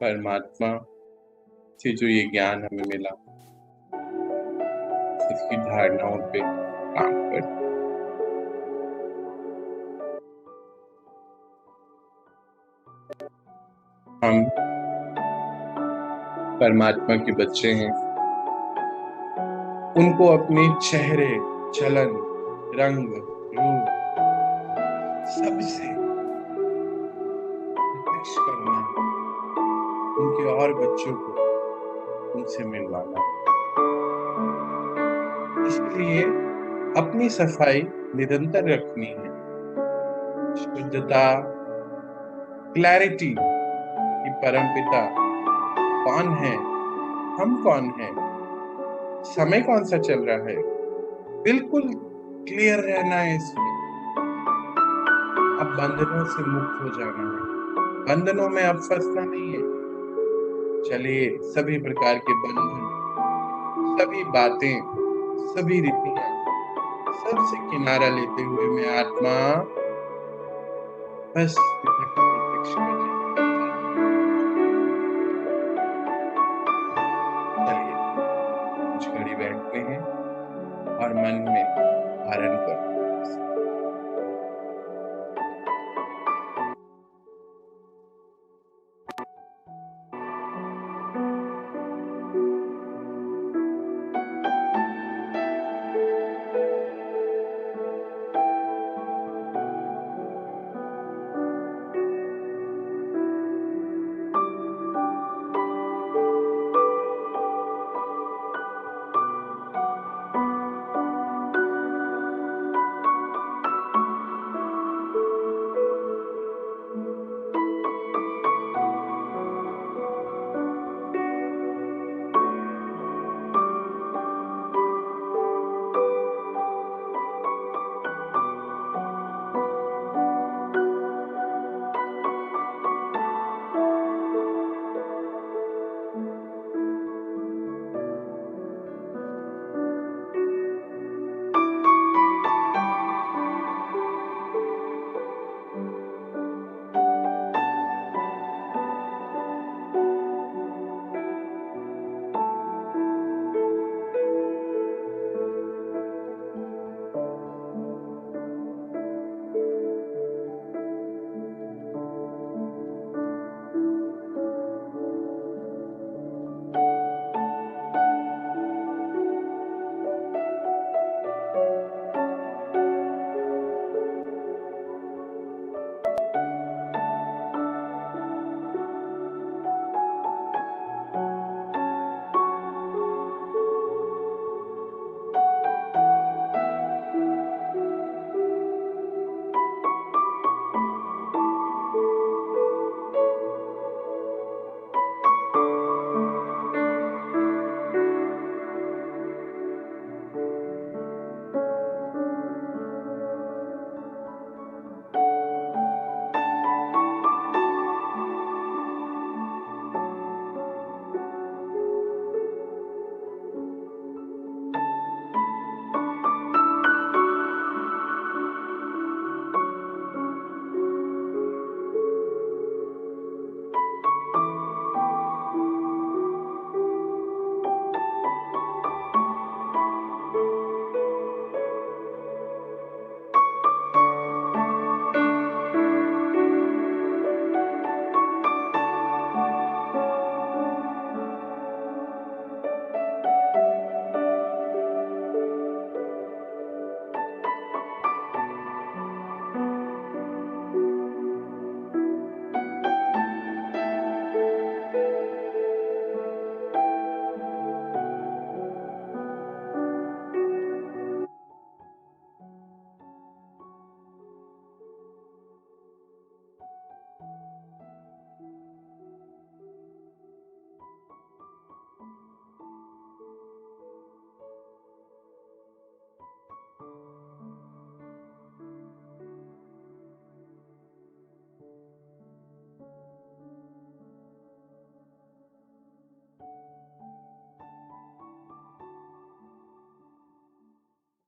परमात्मा से जो ये ज्ञान हमें मिला इसकी धारणाओं पे काम कर। हम परमात्मा के बच्चे हैं, उनको अपने चेहरे, चलन, रंग, रूप सबसे प्रत्यक्ष करना है, उनके और बच्चों को उनसे मिलवाना। इसलिए अपनी सफाई निरंतर रखनी है, शुद्धता, क्लैरिटी कि परमपिता कौन है, हम कौन हैं, समय कौन सा चल रहा है, बिल्कुल क्लियर रहना है इसमें। अब बंधनों से मुक्त हो जाना है, बंधनों में अब फंसना नहीं है। चलिए सभी प्रकार के बंधन, सभी बातें, सभी रीतियां, सबसे किनारा लेते हुए मैं आत्मा बस पिता का प्रत्यक्ष करने में लग जाता हूं। चलिए कुछ घड़ी बैठते हैं और मन में धारण करते हैं।